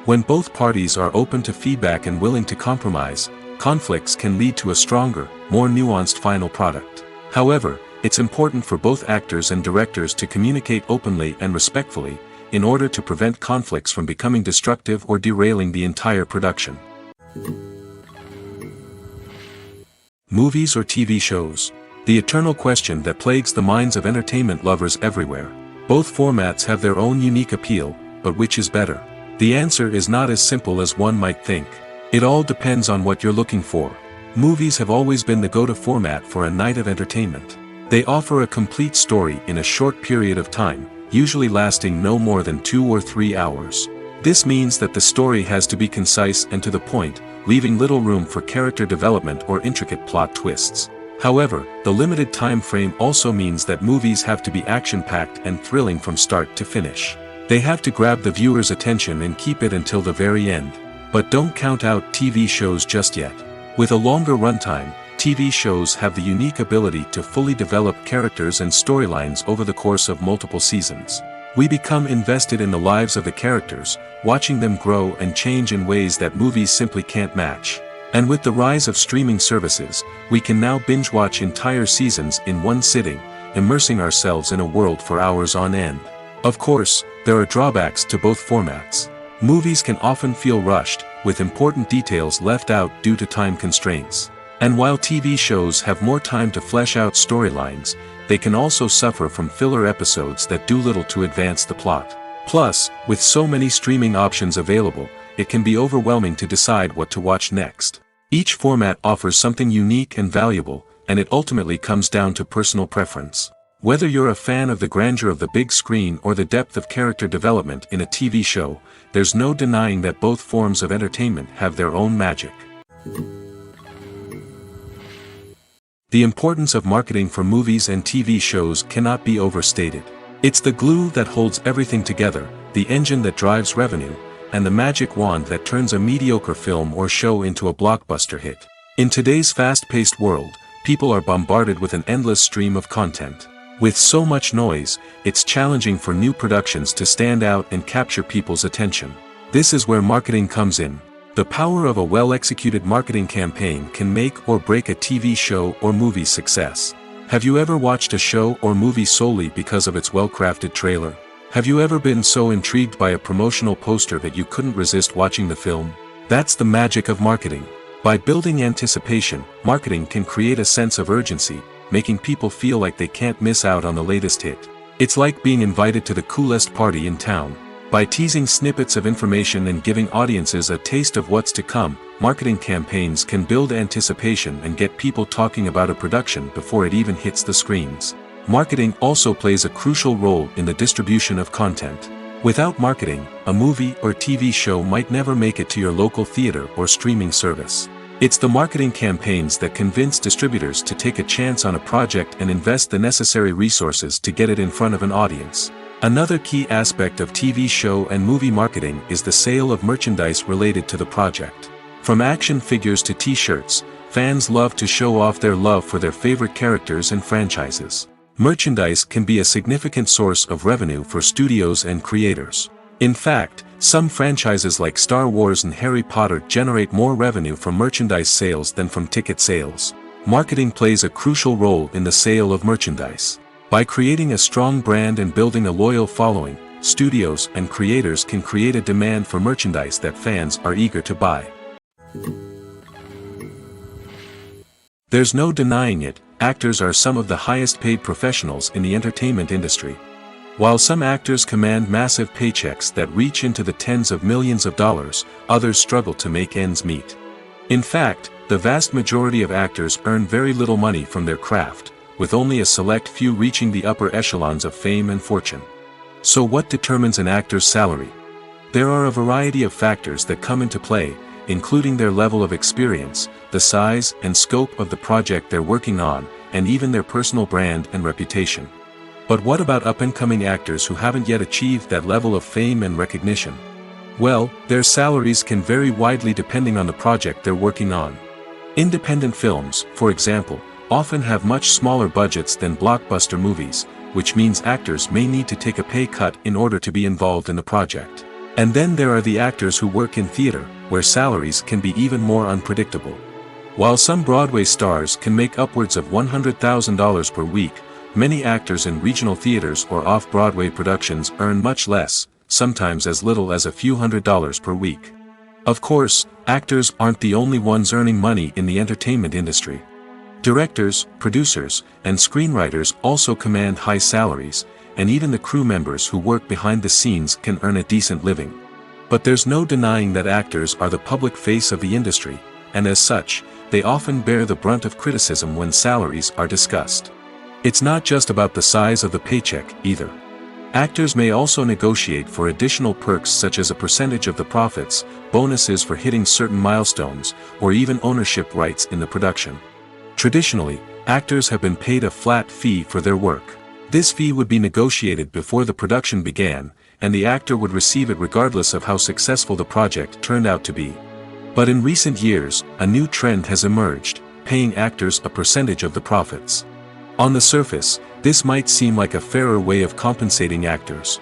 S1: When both parties are open to feedback and willing to compromise, conflicts can lead to a stronger, more nuanced final product. However, it's important for both actors and directors to communicate openly and respectfully, in order to prevent conflicts from becoming destructive or derailing the entire production. Movies or TV shows? The eternal question that plagues the minds of entertainment lovers everywhere. Both formats have their own unique appeal, but which is better? The answer is not as simple as one might think. It all depends on what you're looking for. Movies have always been the go-to format for a night of entertainment. They offer a complete story in a short period of time, usually lasting no more than 2 or 3 hours. This means that the story has to be concise and to the point, leaving little room for character development or intricate plot twists. However, the limited time frame also means that movies have to be action-packed and thrilling from start to finish. They have to grab the viewer's attention and keep it until the very end. But don't count out TV shows just yet. With a longer runtime, TV shows have the unique ability to fully develop characters and storylines over the course of multiple seasons. We become invested in the lives of the characters, watching them grow and change in ways that movies simply can't match. And with the rise of streaming services, we can now binge-watch entire seasons in one sitting, immersing ourselves in a world for hours on end. Of course, there are drawbacks to both formats. Movies can often feel rushed, with important details left out due to time constraints. And while TV shows have more time to flesh out storylines, they can also suffer from filler episodes that do little to advance the plot. Plus, with so many streaming options available, it can be overwhelming to decide what to watch next. Each format offers something unique and valuable, and it ultimately comes down to personal preference. Whether you're a fan of the grandeur of the big screen or the depth of character development in a TV show, there's no denying that both forms of entertainment have their own magic. The importance of marketing for movies and TV shows cannot be overstated. It's the glue that holds everything together, the engine that drives revenue, and the magic wand that turns a mediocre film or show into a blockbuster hit. In today's fast-paced world, people are bombarded with an endless stream of content. With so much noise, it's challenging for new productions to stand out and capture people's attention. This is where marketing comes in. The power of a well-executed marketing campaign can make or break a TV show or movie's success. Have you ever watched a show or movie solely because of its well-crafted trailer? Have you ever been so intrigued by a promotional poster that you couldn't resist watching the film? That's the magic of marketing. By building anticipation, marketing can create a sense of urgency, making people feel like they can't miss out on the latest hit. It's like being invited to the coolest party in town. By teasing snippets of information and giving audiences a taste of what's to come, marketing campaigns can build anticipation and get people talking about a production before it even hits the screens. Marketing also plays a crucial role in the distribution of content. Without marketing, a movie or TV show might never make it to your local theater or streaming service. It's the marketing campaigns that convince distributors to take a chance on a project and invest the necessary resources to get it in front of an audience. Another key aspect of TV show and movie marketing is the sale of merchandise related to the project. From action figures to t-shirts, fans love to show off their love for their favorite characters and franchises. Merchandise can be a significant source of revenue for studios and creators. In fact, some franchises like Star Wars and Harry Potter generate more revenue from merchandise sales than from ticket sales. Marketing plays a crucial role in the sale of merchandise. By creating a strong brand and building a loyal following, studios and creators can create a demand for merchandise that fans are eager to buy. There's no denying it, actors are some of the highest paid professionals in the entertainment industry. While some actors command massive paychecks that reach into the tens of millions of dollars, others struggle to make ends meet. In fact, the vast majority of actors earn very little money from their craft, with only a select few reaching the upper echelons of fame and fortune. So what determines an actor's salary? There are a variety of factors that come into play, including their level of experience, the size and scope of the project they're working on, and even their personal brand and reputation. But what about up-and-coming actors who haven't yet achieved that level of fame and recognition? Well, their salaries can vary widely depending on the project they're working on. Independent films, for example, often have much smaller budgets than blockbuster movies, which means actors may need to take a pay cut in order to be involved in the project. And then there are the actors who work in theater, where salaries can be even more unpredictable. While some Broadway stars can make upwards of $100,000 per week, many actors in regional theaters or off-Broadway productions earn much less, sometimes as little as a few $100s per week. Of course, actors aren't the only ones earning money in the entertainment industry. Directors, producers, and screenwriters also command high salaries, and even the crew members who work behind the scenes can earn a decent living. But there's no denying that actors are the public face of the industry, and as such, they often bear the brunt of criticism when salaries are discussed. It's not just about the size of the paycheck, either. Actors may also negotiate for additional perks such as a percentage of the profits, bonuses for hitting certain milestones, or even ownership rights in the production. Traditionally, actors have been paid a flat fee for their work. This fee would be negotiated before the production began, and the actor would receive it regardless of how successful the project turned out to be. But in recent years, a new trend has emerged, paying actors a percentage of the profits. On the surface, this might seem like a fairer way of compensating actors.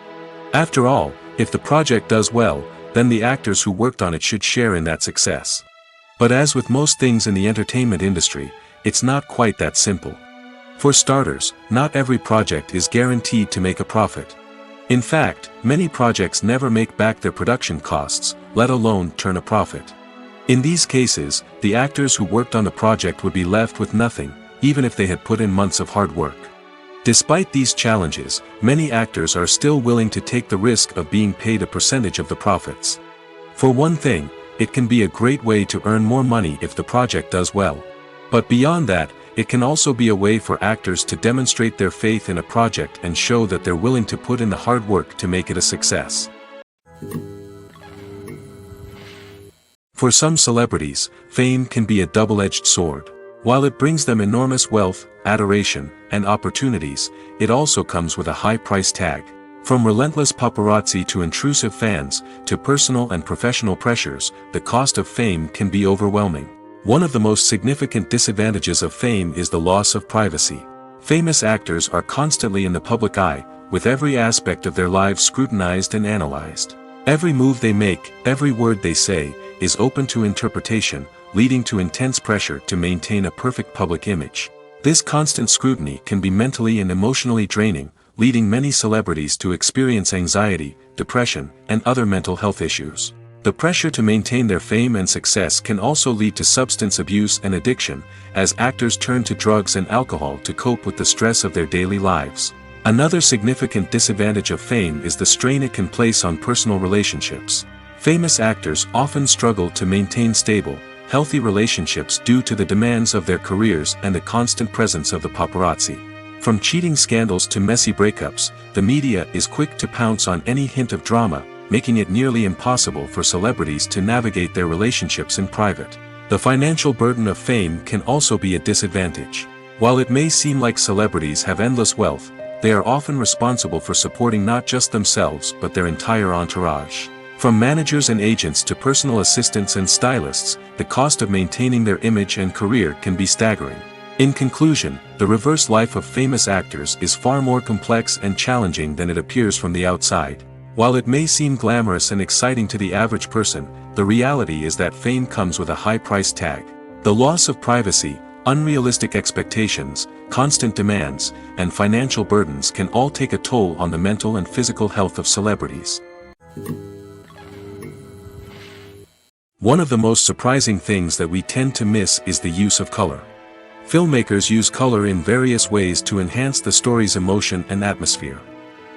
S1: After all, if the project does well, then the actors who worked on it should share in that success. But as with most things in the entertainment industry, it's not quite that simple. For starters, not every project is guaranteed to make a profit. In fact, many projects never make back their production costs, let alone turn a profit. In these cases, the actors who worked on the project would be left with nothing, even if they had put in months of hard work. Despite these challenges, many actors are still willing to take the risk of being paid a percentage of the profits. For one thing, it can be a great way to earn more money if the project does well. But beyond that, it can also be a way for actors to demonstrate their faith in a project and show that they're willing to put in the hard work to make it a success. For some celebrities, fame can be a double-edged sword. While it brings them enormous wealth, adoration, and opportunities, it also comes with a high price tag. From relentless paparazzi to intrusive fans, to personal and professional pressures, the cost of fame can be overwhelming. One of the most significant disadvantages of fame is the loss of privacy. Famous actors are constantly in the public eye, with every aspect of their lives scrutinized and analyzed. Every move they make, every word they say, is open to interpretation, leading to intense pressure to maintain a perfect public image. This constant scrutiny can be mentally and emotionally draining, leading many celebrities to experience anxiety, depression, and other mental health issues. The pressure to maintain their fame and success can also lead to substance abuse and addiction, as actors turn to drugs and alcohol to cope with the stress of their daily lives. Another significant disadvantage of fame is the strain it can place on personal relationships. Famous actors often struggle to maintain stable, healthy relationships due to the demands of their careers and the constant presence of the paparazzi. From cheating scandals to messy breakups, the media is quick to pounce on any hint of drama, making it nearly impossible for celebrities to navigate their relationships in private. The financial burden of fame can also be a disadvantage. While it may seem like celebrities have endless wealth, they are often responsible for supporting not just themselves but their entire entourage. From managers and agents to personal assistants and stylists, the cost of maintaining their image and career can be staggering. In conclusion, the reverse life of famous actors is far more complex and challenging than it appears from the outside. While it may seem glamorous and exciting to the average person, the reality is that fame comes with a high price tag. The loss of privacy, unrealistic expectations, constant demands, and financial burdens can all take a toll on the mental and physical health of celebrities. One of the most surprising things that we tend to miss is the use of color. Filmmakers use color in various ways to enhance the story's emotion and atmosphere.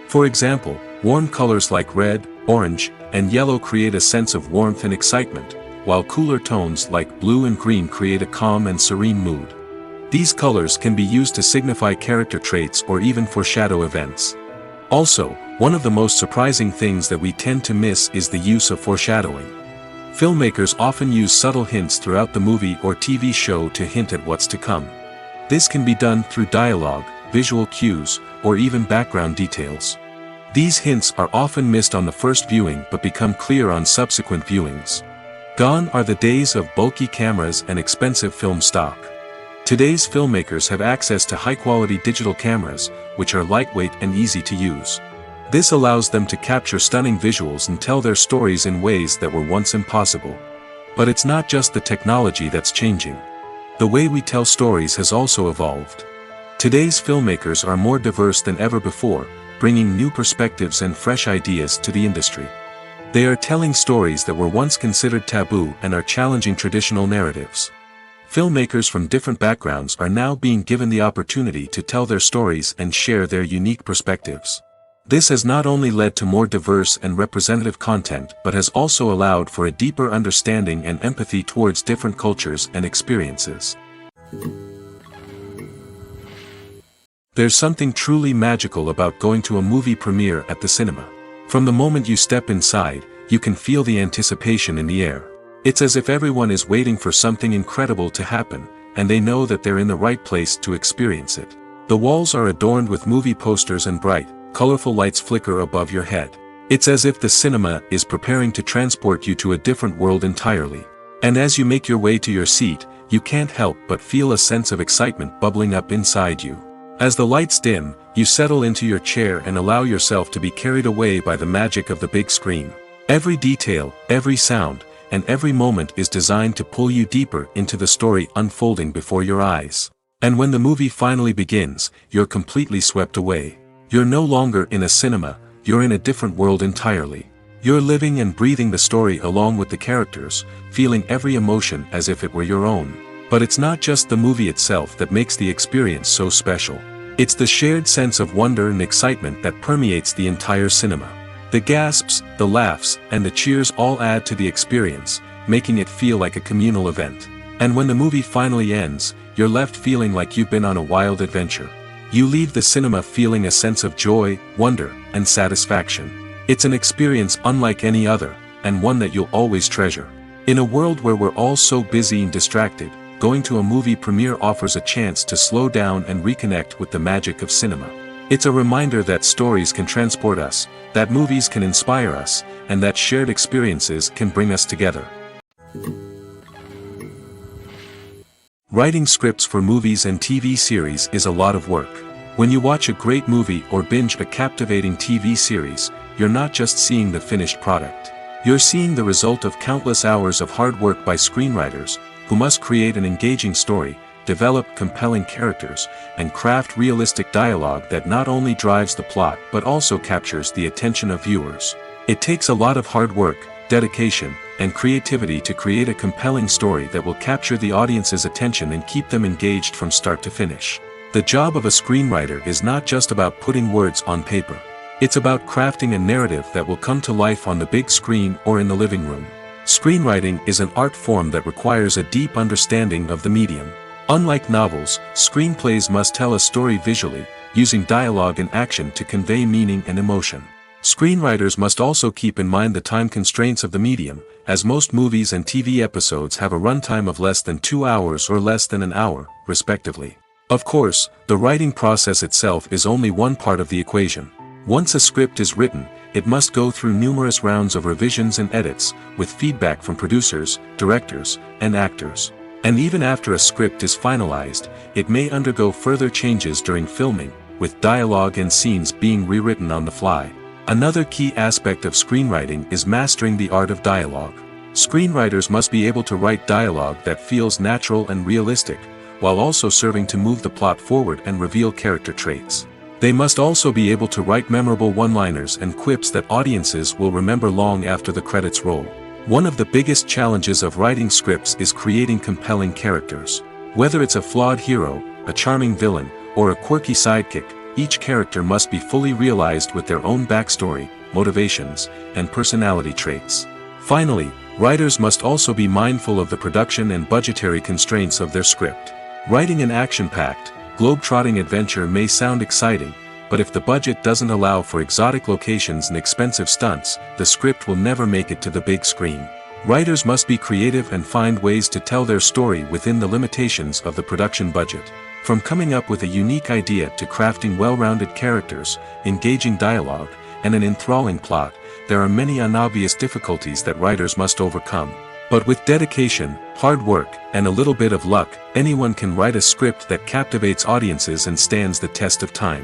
S1: For example, warm colors like red, orange, and yellow create a sense of warmth and excitement, while cooler tones like blue and green create a calm and serene mood. These colors can be used to signify character traits or even foreshadow events. Also, one of the most surprising things that we tend to miss is the use of foreshadowing. Filmmakers often use subtle hints throughout the movie or TV show to hint at what's to come. This can be done through dialogue, visual cues, or even background details. These hints are often missed on the first viewing but become clear on subsequent viewings. Gone are the days of bulky cameras and expensive film stock. Today's filmmakers have access to high-quality digital cameras, which are lightweight and easy to use. This allows them to capture stunning visuals and tell their stories in ways that were once impossible. But it's not just the technology that's changing. The way we tell stories has also evolved. Today's filmmakers are more diverse than ever before, bringing new perspectives and fresh ideas to the industry. They are telling stories that were once considered taboo and are challenging traditional narratives. Filmmakers from different backgrounds are now being given the opportunity to tell their stories and share their unique perspectives. This has not only led to more diverse and representative content but has also allowed for a deeper understanding and empathy towards different cultures and experiences. There's something truly magical about going to a movie premiere at the cinema. From the moment you step inside, you can feel the anticipation in the air. It's as if everyone is waiting for something incredible to happen, and they know that they're in the right place to experience it. The walls are adorned with movie posters and bright, colorful lights flicker above your head. It's as if the cinema is preparing to transport you to a different world entirely. And as you make your way to your seat, you can't help but feel a sense of excitement bubbling up inside you. As the lights dim, you settle into your chair and allow yourself to be carried away by the magic of the big screen. Every detail, every sound, and every moment is designed to pull you deeper into the story unfolding before your eyes. And when the movie finally begins, you're completely swept away. You're no longer in a cinema, you're in a different world entirely. You're living and breathing the story along with the characters, feeling every emotion as if it were your own. But it's not just the movie itself that makes the experience so special. It's the shared sense of wonder and excitement that permeates the entire cinema. The gasps, the laughs, and the cheers all add to the experience, making it feel like a communal event. And when the movie finally ends, you're left feeling like you've been on a wild adventure. You leave the cinema feeling a sense of joy, wonder, and satisfaction. It's an experience unlike any other, and one that you'll always treasure. In a world where we're all so busy and distracted, going to a movie premiere offers a chance to slow down and reconnect with the magic of cinema. It's a reminder that stories can transport us, that movies can inspire us, and that shared experiences can bring us together. Writing scripts for movies and TV series is a lot of work. When you watch a great movie or binge a captivating TV series, you're not just seeing the finished product. You're seeing the result of countless hours of hard work by screenwriters, who must create an engaging story, develop compelling characters, and craft realistic dialogue that not only drives the plot but also captures the attention of viewers. It takes a lot of hard work, dedication, and creativity to create a compelling story that will capture the audience's attention and keep them engaged from start to finish. The job of a screenwriter is not just about putting words on paper. It's about crafting a narrative that will come to life on the big screen or in the living room. Screenwriting is an art form that requires a deep understanding of the medium. Unlike novels, screenplays must tell a story visually, using dialogue and action to convey meaning and emotion. Screenwriters must also keep in mind the time constraints of the medium, as most movies and TV episodes have a runtime of less than 2 hours or less than an hour, respectively. Of course, the writing process itself is only one part of the equation. Once a script is written, it must go through numerous rounds of revisions and edits, with feedback from producers, directors, and actors. And even after a script is finalized, it may undergo further changes during filming, with dialogue and scenes being rewritten on the fly. Another key aspect of screenwriting is mastering the art of dialogue. Screenwriters must be able to write dialogue that feels natural and realistic, while also serving to move the plot forward and reveal character traits. They must also be able to write memorable one-liners and quips that audiences will remember long after the credits roll. One of the biggest challenges of writing scripts is creating compelling characters. Whether it's a flawed hero, a charming villain, or a quirky sidekick, each character must be fully realized with their own backstory, motivations, and personality traits. Finally, Writers must also be mindful of the production and budgetary constraints of their script. Writing an action-packed, globe-trotting adventure may sound exciting, but if the budget doesn't allow for exotic locations and expensive stunts, the script will never make it to the big screen. Writers must be creative and find ways to tell their story within the limitations of the production budget. From coming up with a unique idea to crafting well-rounded characters, engaging dialogue, and an enthralling plot, there are many unobvious difficulties that writers must overcome. But with dedication, hard work, and a little bit of luck, anyone can write a script that captivates audiences and stands the test of time.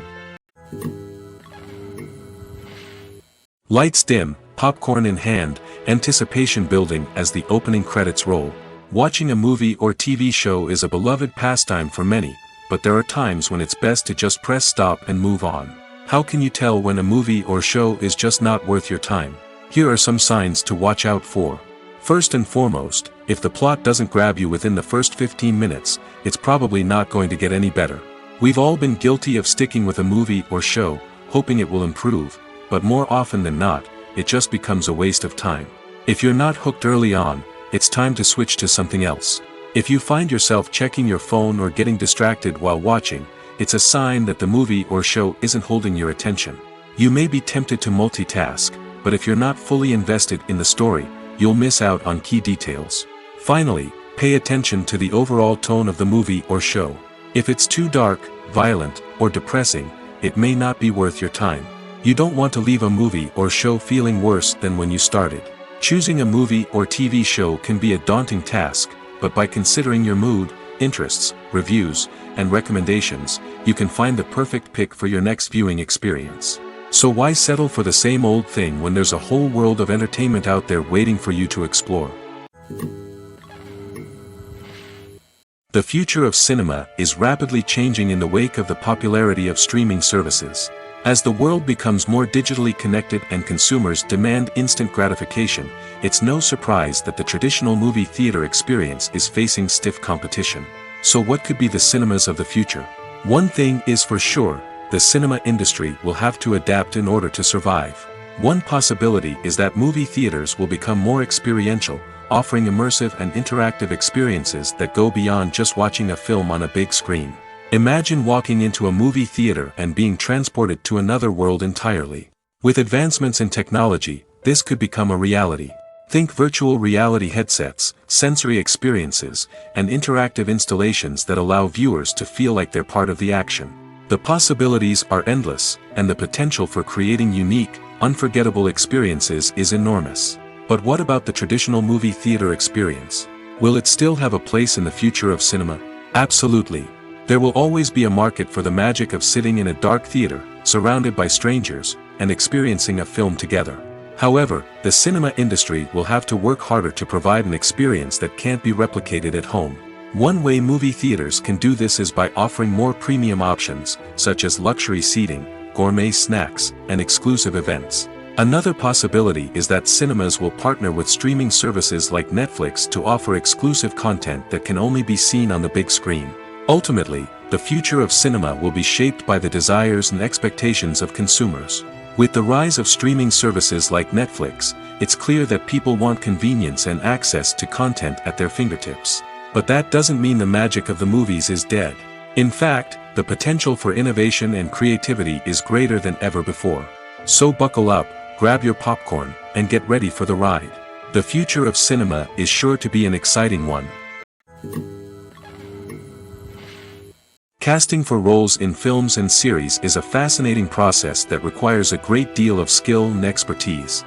S1: Lights dim, popcorn in hand, anticipation building as the opening credits roll. Watching a movie or TV show is a beloved pastime for many, but there are times when it's best to just press stop and move on. How can you tell when a movie or show is just not worth your time? Here are some signs to watch out for. First and foremost, if the plot doesn't grab you within the first 15 minutes, it's probably not going to get any better. We've all been guilty of sticking with a movie or show, hoping it will improve, but more often than not, it just becomes a waste of time. If you're not hooked early on, it's time to switch to something else. If you find yourself checking your phone or getting distracted while watching, it's a sign that the movie or show isn't holding your attention. You may be tempted to multitask, but if you're not fully invested in the story, you'll miss out on key details. Finally, pay attention to the overall tone of the movie or show. If it's too dark, violent, or depressing, it may not be worth your time. You don't want to leave a movie or show feeling worse than when you started. Choosing a movie or TV show can be a daunting task, but by considering your mood, interests, reviews, and recommendations, you can find the perfect pick for your next viewing experience. So why settle for the same old thing when there's a whole world of entertainment out there waiting for you to explore? The future of cinema is rapidly changing in the wake of the popularity of streaming services. As the world becomes more digitally connected and consumers demand instant gratification, it's no surprise that the traditional movie theater experience is facing stiff competition. So what could be the cinemas of the future? One thing is for sure, the cinema industry will have to adapt in order to survive. One possibility is that movie theaters will become more experiential, offering immersive and interactive experiences that go beyond just watching a film on a big screen. Imagine walking into a movie theater and being transported to another world entirely. With advancements in technology, this could become a reality. Think virtual reality headsets, sensory experiences, and interactive installations that allow viewers to feel like they're part of the action. The possibilities are endless, and the potential for creating unique, unforgettable experiences is enormous. But what about the traditional movie theater experience? Will it still have a place in the future of cinema? Absolutely. There will always be a market for the magic of sitting in a dark theater, surrounded by strangers, and experiencing a film together. However, the cinema industry will have to work harder to provide an experience that can't be replicated at home. One way movie theaters can do this is by offering more premium options, such as luxury seating, gourmet snacks, and exclusive events. Another possibility is that cinemas will partner with streaming services like Netflix to offer exclusive content that can only be seen on the big screen. Ultimately, the future of cinema will be shaped by the desires and expectations of consumers. With the rise of streaming services like Netflix, it's clear that people want convenience and access to content at their fingertips. But that doesn't mean the magic of the movies is dead. In fact, the potential for innovation and creativity is greater than ever before. So buckle up, grab your popcorn, and get ready for the ride. The future of cinema is sure to be an exciting one. Casting for roles in films and series is a fascinating process that requires a great deal of skill and expertise.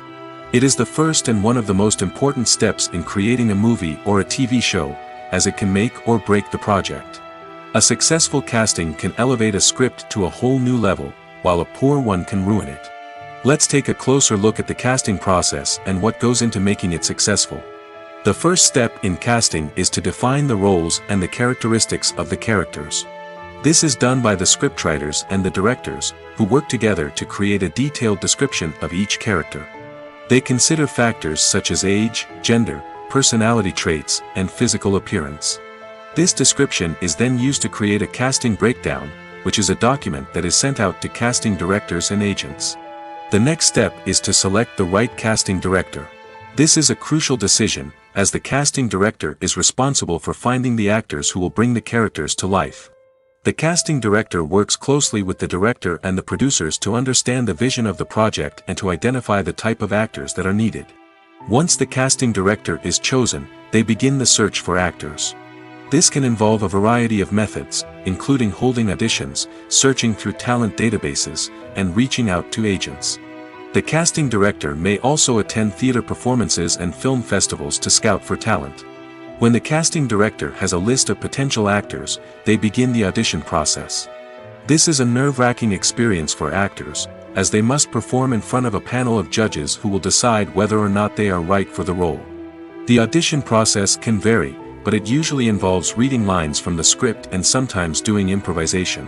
S1: It is the first and one of the most important steps in creating a movie or a TV show, as it can make or break the project. A successful casting can elevate a script to a whole new level, while a poor one can ruin it. Let's take a closer look at the casting process and what goes into making it successful. The first step in casting is to define the roles and the characteristics of the characters. This is done by the scriptwriters and the directors, who work together to create a detailed description of each character. They consider factors such as age, gender, personality traits, and physical appearance. This description is then used to create a casting breakdown, which is a document that is sent out to casting directors and agents. The next step is to select the right casting director. This is a crucial decision, as the casting director is responsible for finding the actors who will bring the characters to life. The casting director works closely with the director and the producers to understand the vision of the project and to identify the type of actors that are needed. Once the casting director is chosen, they begin the search for actors. This can involve a variety of methods, including holding auditions, searching through talent databases, and reaching out to agents. The casting director may also attend theater performances and film festivals to scout for talent. When the casting director has a list of potential actors, they begin the audition process. This is a nerve-wracking experience for actors, as they must perform in front of a panel of judges who will decide whether or not they are right for the role. The audition process can vary, but it usually involves reading lines from the script and sometimes doing improvisation.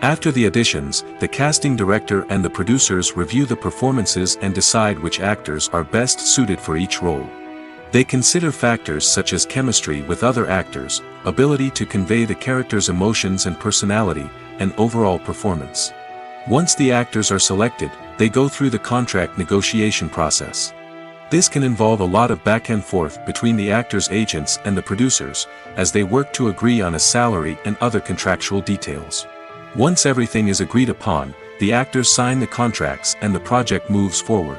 S1: After the auditions, the casting director and the producers review the performances and decide which actors are best suited for each role. They consider factors such as chemistry with other actors, ability to convey the character's emotions and personality, and overall performance. Once the actors are selected, they go through the contract negotiation process. This can involve a lot of back and forth between the actors' agents and the producers, as they work to agree on a salary and other contractual details. Once everything is agreed upon, the actors sign the contracts and the project moves forward.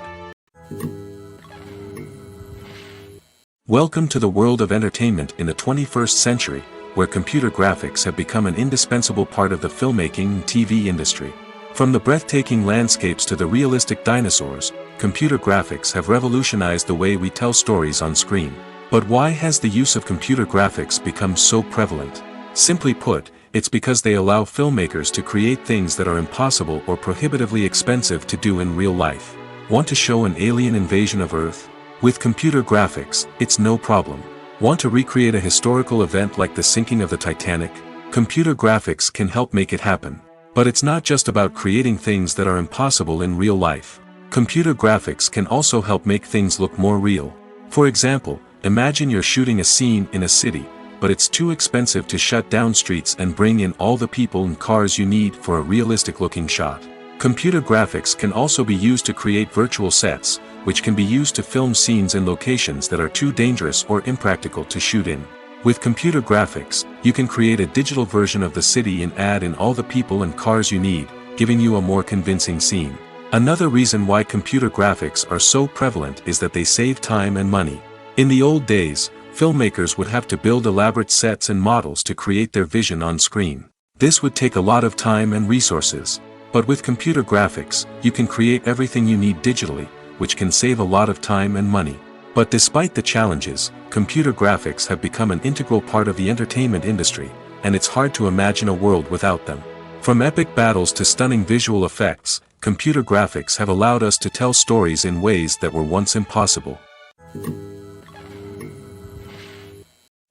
S1: Welcome to the world of entertainment in the 21st century, where computer graphics have become an indispensable part of the filmmaking and TV industry. From the breathtaking landscapes to the realistic dinosaurs, computer graphics have revolutionized the way we tell stories on screen. But why has the use of computer graphics become so prevalent? Simply put, it's because they allow filmmakers to create things that are impossible or prohibitively expensive to do in real life. Want to show an alien invasion of Earth? With computer graphics, it's no problem. Want to recreate a historical event like the sinking of the Titanic? Computer graphics can help make it happen. But it's not just about creating things that are impossible in real life. Computer graphics can also help make things look more real. For example, imagine you're shooting a scene in a city, but it's too expensive to shut down streets and bring in all the people and cars you need for a realistic-looking shot. Computer graphics can also be used to create virtual sets, which can be used to film scenes in locations that are too dangerous or impractical to shoot in. With computer graphics, you can create a digital version of the city and add in all the people and cars you need, giving you a more convincing scene. Another reason why computer graphics are so prevalent is that they save time and money. In the old days, filmmakers would have to build elaborate sets and models to create their vision on screen. This would take a lot of time and resources. But with computer graphics, you can create everything you need digitally, which can save a lot of time and money. But despite the challenges, computer graphics have become an integral part of the entertainment industry, and it's hard to imagine a world without them. From epic battles to stunning visual effects, computer graphics have allowed us to tell stories in ways that were once impossible.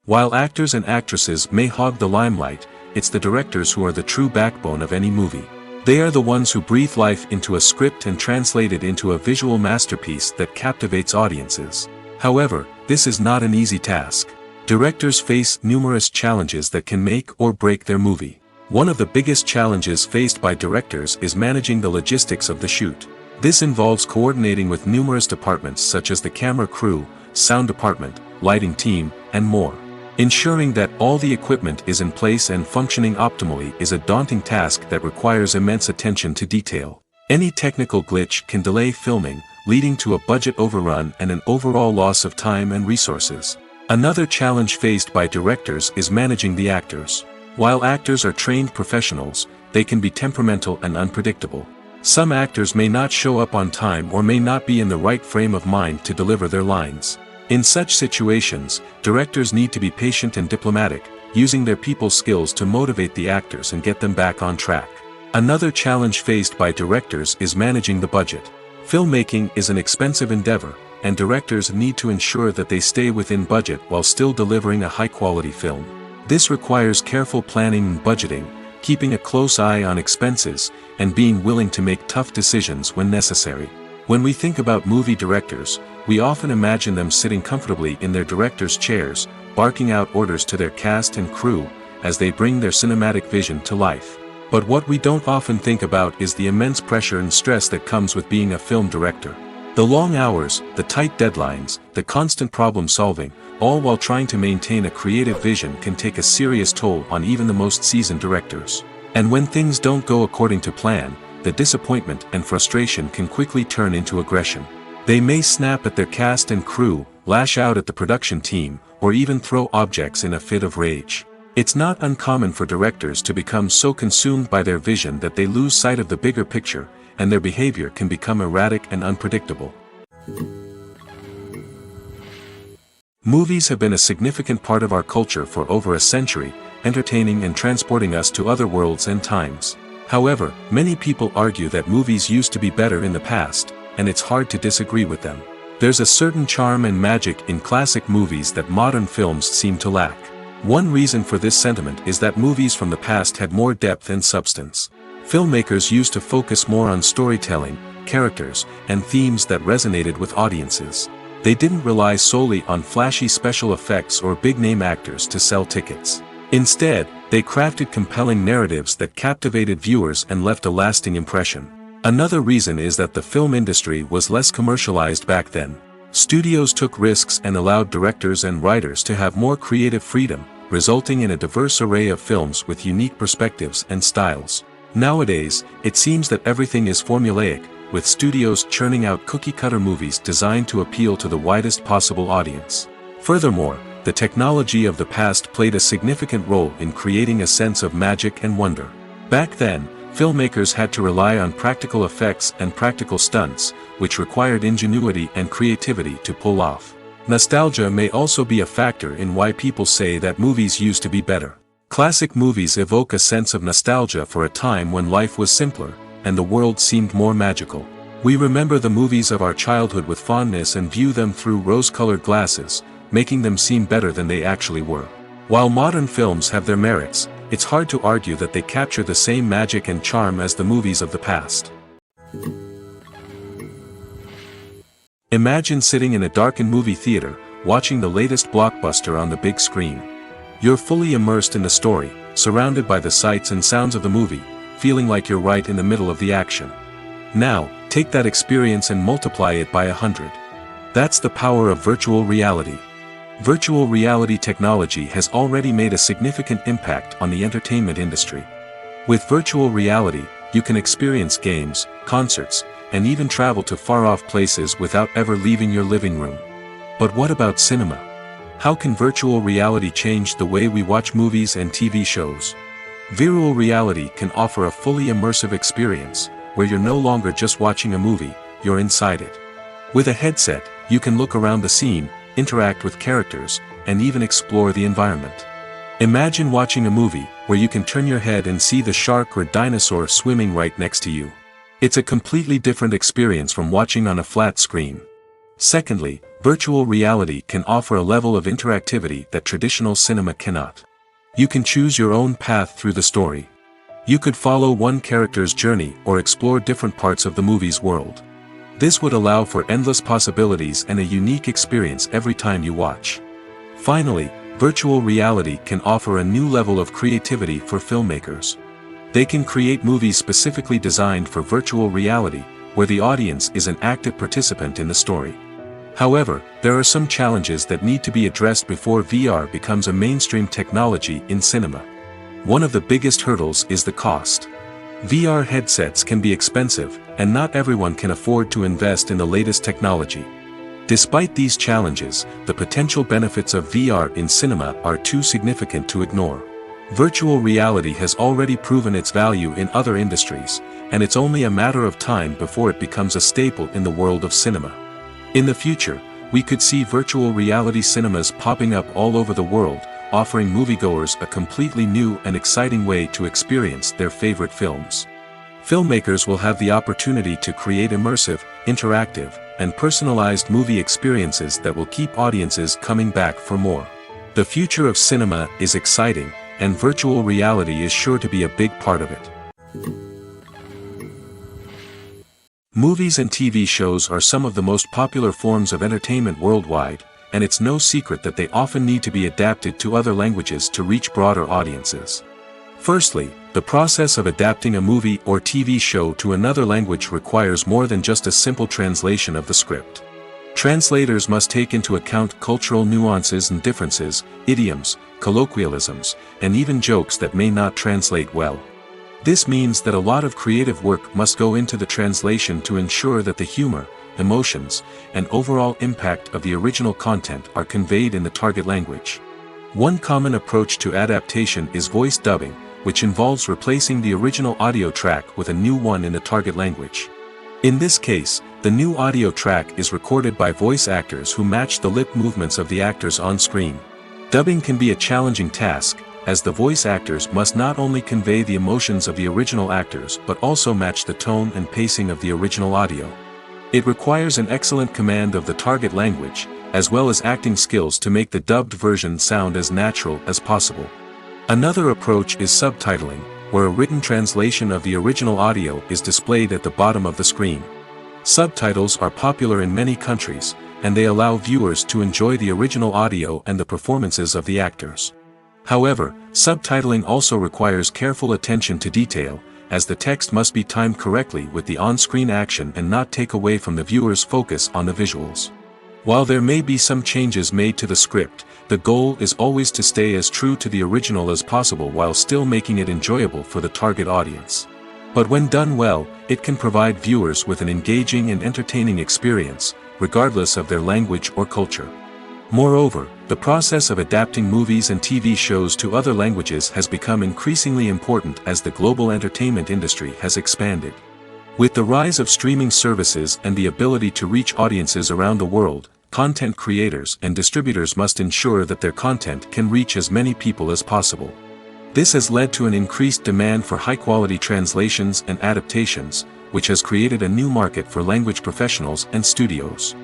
S1: While actors and actresses may hog the limelight, it's the directors who are the true backbone of any movie. They are the ones who breathe life into a script and translate it into a visual masterpiece that captivates audiences. However, this is not an easy task. Directors face numerous challenges that can make or break their movie. One of the biggest challenges faced by directors is managing the logistics of the shoot. This involves coordinating with numerous departments such as the camera crew, sound department, lighting team, and more. Ensuring that all the equipment is in place and functioning optimally is a daunting task that requires immense attention to detail. Any technical glitch can delay filming, leading to a budget overrun and an overall loss of time and resources. Another challenge faced by directors is managing the actors. While actors are trained professionals, they can be temperamental and unpredictable. Some actors may not show up on time or may not be in the right frame of mind to deliver their lines. In such situations, directors need to be patient and diplomatic, using their people skills to motivate the actors and get them back on track. Another challenge faced by directors is managing the budget. Filmmaking is an expensive endeavor, and directors need to ensure that they stay within budget while still delivering a high-quality film. This requires careful planning and budgeting, keeping a close eye on expenses, and being willing to make tough decisions when necessary. When we think about movie directors, we often imagine them sitting comfortably in their director's chairs, barking out orders to their cast and crew, as they bring their cinematic vision to life. But what we don't often think about is the immense pressure and stress that comes with being a film director. The long hours, the tight deadlines, the constant problem solving, all while trying to maintain a creative vision can take a serious toll on even the most seasoned directors. And when things don't go according to plan, the disappointment and frustration can quickly turn into aggression. They may snap at their cast and crew, lash out at the production team, or even throw objects in a fit of rage. It's not uncommon for directors to become so consumed by their vision that they lose sight of the bigger picture, and their behavior can become erratic and unpredictable. Movies have been a significant part of our culture for over a century, entertaining and transporting us to other worlds and times. However, many people argue that movies used to be better in the past, and it's hard to disagree with them. There's a certain charm and magic in classic movies that modern films seem to lack. One reason for this sentiment is that movies from the past had more depth and substance. Filmmakers used to focus more on storytelling, characters, and themes that resonated with audiences. They didn't rely solely on flashy special effects or big-name actors to sell tickets. Instead, they crafted compelling narratives that captivated viewers and left a lasting impression. Another reason is that the film industry was less commercialized back then. Studios took risks and allowed directors and writers to have more creative freedom, resulting in a diverse array of films with unique perspectives and styles. Nowadays, it seems that everything is formulaic, with studios churning out cookie-cutter movies designed to appeal to the widest possible audience. Furthermore, the technology of the past played a significant role in creating a sense of magic and wonder. Back then, filmmakers had to rely on practical effects and practical stunts, which required ingenuity and creativity to pull off. Nostalgia may also be a factor in why people say that movies used to be better. Classic movies evoke a sense of nostalgia for a time when life was simpler, and the world seemed more magical. We remember the movies of our childhood with fondness and view them through rose-colored glasses, making them seem better than they actually were. While modern films have their merits, it's hard to argue that they capture the same magic and charm as the movies of the past. Imagine sitting in a darkened movie theater, watching the latest blockbuster on the big screen. You're fully immersed in the story, surrounded by the sights and sounds of the movie, feeling like you're right in the middle of the action. Now, take that experience and multiply it by 100. That's the power of virtual reality. Virtual reality technology has already made a significant impact on the entertainment industry. With virtual reality, you can experience games, concerts, and even travel to far-off places without ever leaving your living room. But what about cinema? How can virtual reality change the way we watch movies and TV shows? Virtual reality can offer a fully immersive experience, where you're no longer just watching a movie, you're inside it. With a headset, you can look around the scene, interact with characters, and even explore the environment. Imagine watching a movie where you can turn your head and see the shark or dinosaur swimming right next to you. It's a completely different experience from watching on a flat screen. Secondly, virtual reality can offer a level of interactivity that traditional cinema cannot. You can choose your own path through the story. You could follow one character's journey or explore different parts of the movie's world. This would allow for endless possibilities and a unique experience every time you watch. Finally, virtual reality can offer a new level of creativity for filmmakers. They can create movies specifically designed for virtual reality, where the audience is an active participant in the story. However, there are some challenges that need to be addressed before VR becomes a mainstream technology in cinema. One of the biggest hurdles is the cost. VR headsets can be expensive, and not everyone can afford to invest in the latest technology. Despite these challenges, the potential benefits of VR in cinema are too significant to ignore. Virtual reality has already proven its value in other industries, and it's only a matter of time before it becomes a staple in the world of cinema. In the future, we could see virtual reality cinemas popping up all over the world, offering moviegoers a completely new and exciting way to experience their favorite films. Filmmakers will have the opportunity to create immersive, interactive, and personalized movie experiences that will keep audiences coming back for more. The future of cinema is exciting, and virtual reality is sure to be a big part of it. Movies and TV shows are some of the most popular forms of entertainment worldwide, and it's no secret that they often need to be adapted to other languages to reach broader audiences. Firstly, the process of adapting a movie or TV show to another language requires more than just a simple translation of the script. Translators must take into account cultural nuances and differences, idioms, colloquialisms, and even jokes that may not translate well. This means that a lot of creative work must go into the translation to ensure that the humor, emotions, and overall impact of the original content are conveyed in the target language. One common approach to adaptation is voice dubbing, which involves replacing the original audio track with a new one in the target language. In this case, the new audio track is recorded by voice actors who match the lip movements of the actors on screen. Dubbing can be a challenging task, as the voice actors must not only convey the emotions of the original actors but also match the tone and pacing of the original audio. It requires an excellent command of the target language, as well as acting skills to make the dubbed version sound as natural as possible. Another approach is subtitling, where a written translation of the original audio is displayed at the bottom of the screen. Subtitles are popular in many countries, and they allow viewers to enjoy the original audio and the performances of the actors. However, subtitling also requires careful attention to detail, as the text must be timed correctly with the on-screen action and not take away from the viewer's focus on the visuals. While there may be some changes made to the script, the goal is always to stay as true to the original as possible while still making it enjoyable for the target audience. But when done well, it can provide viewers with an engaging and entertaining experience, regardless of their language or culture. Moreover, the process of adapting movies and TV shows to other languages has become increasingly important as the global entertainment industry has expanded. With the rise of streaming services and the ability to reach audiences around the world, content creators and distributors must ensure that their content can reach as many people as possible. This has led to an increased demand for high-quality translations and adaptations, which has created a new market for language professionals and studios.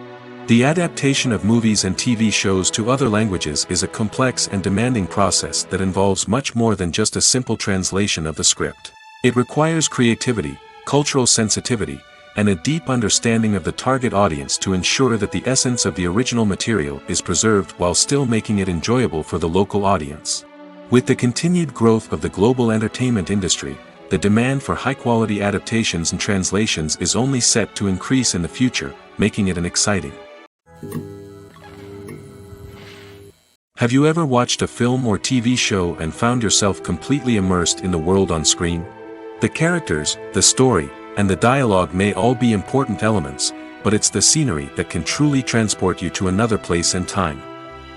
S1: The adaptation of movies and TV shows to other languages is a complex and demanding process that involves much more than just a simple translation of the script. It requires creativity, cultural sensitivity, and a deep understanding of the target audience to ensure that the essence of the original material is preserved while still making it enjoyable for the local audience. With the continued growth of the global entertainment industry, the demand for high-quality adaptations and translations is only set to increase in the future, making it an exciting. Have you ever watched a film or TV show and found yourself completely immersed in the world on screen? The characters, the story, and the dialogue may all be important elements, but it's the scenery that can truly transport you to another place and time.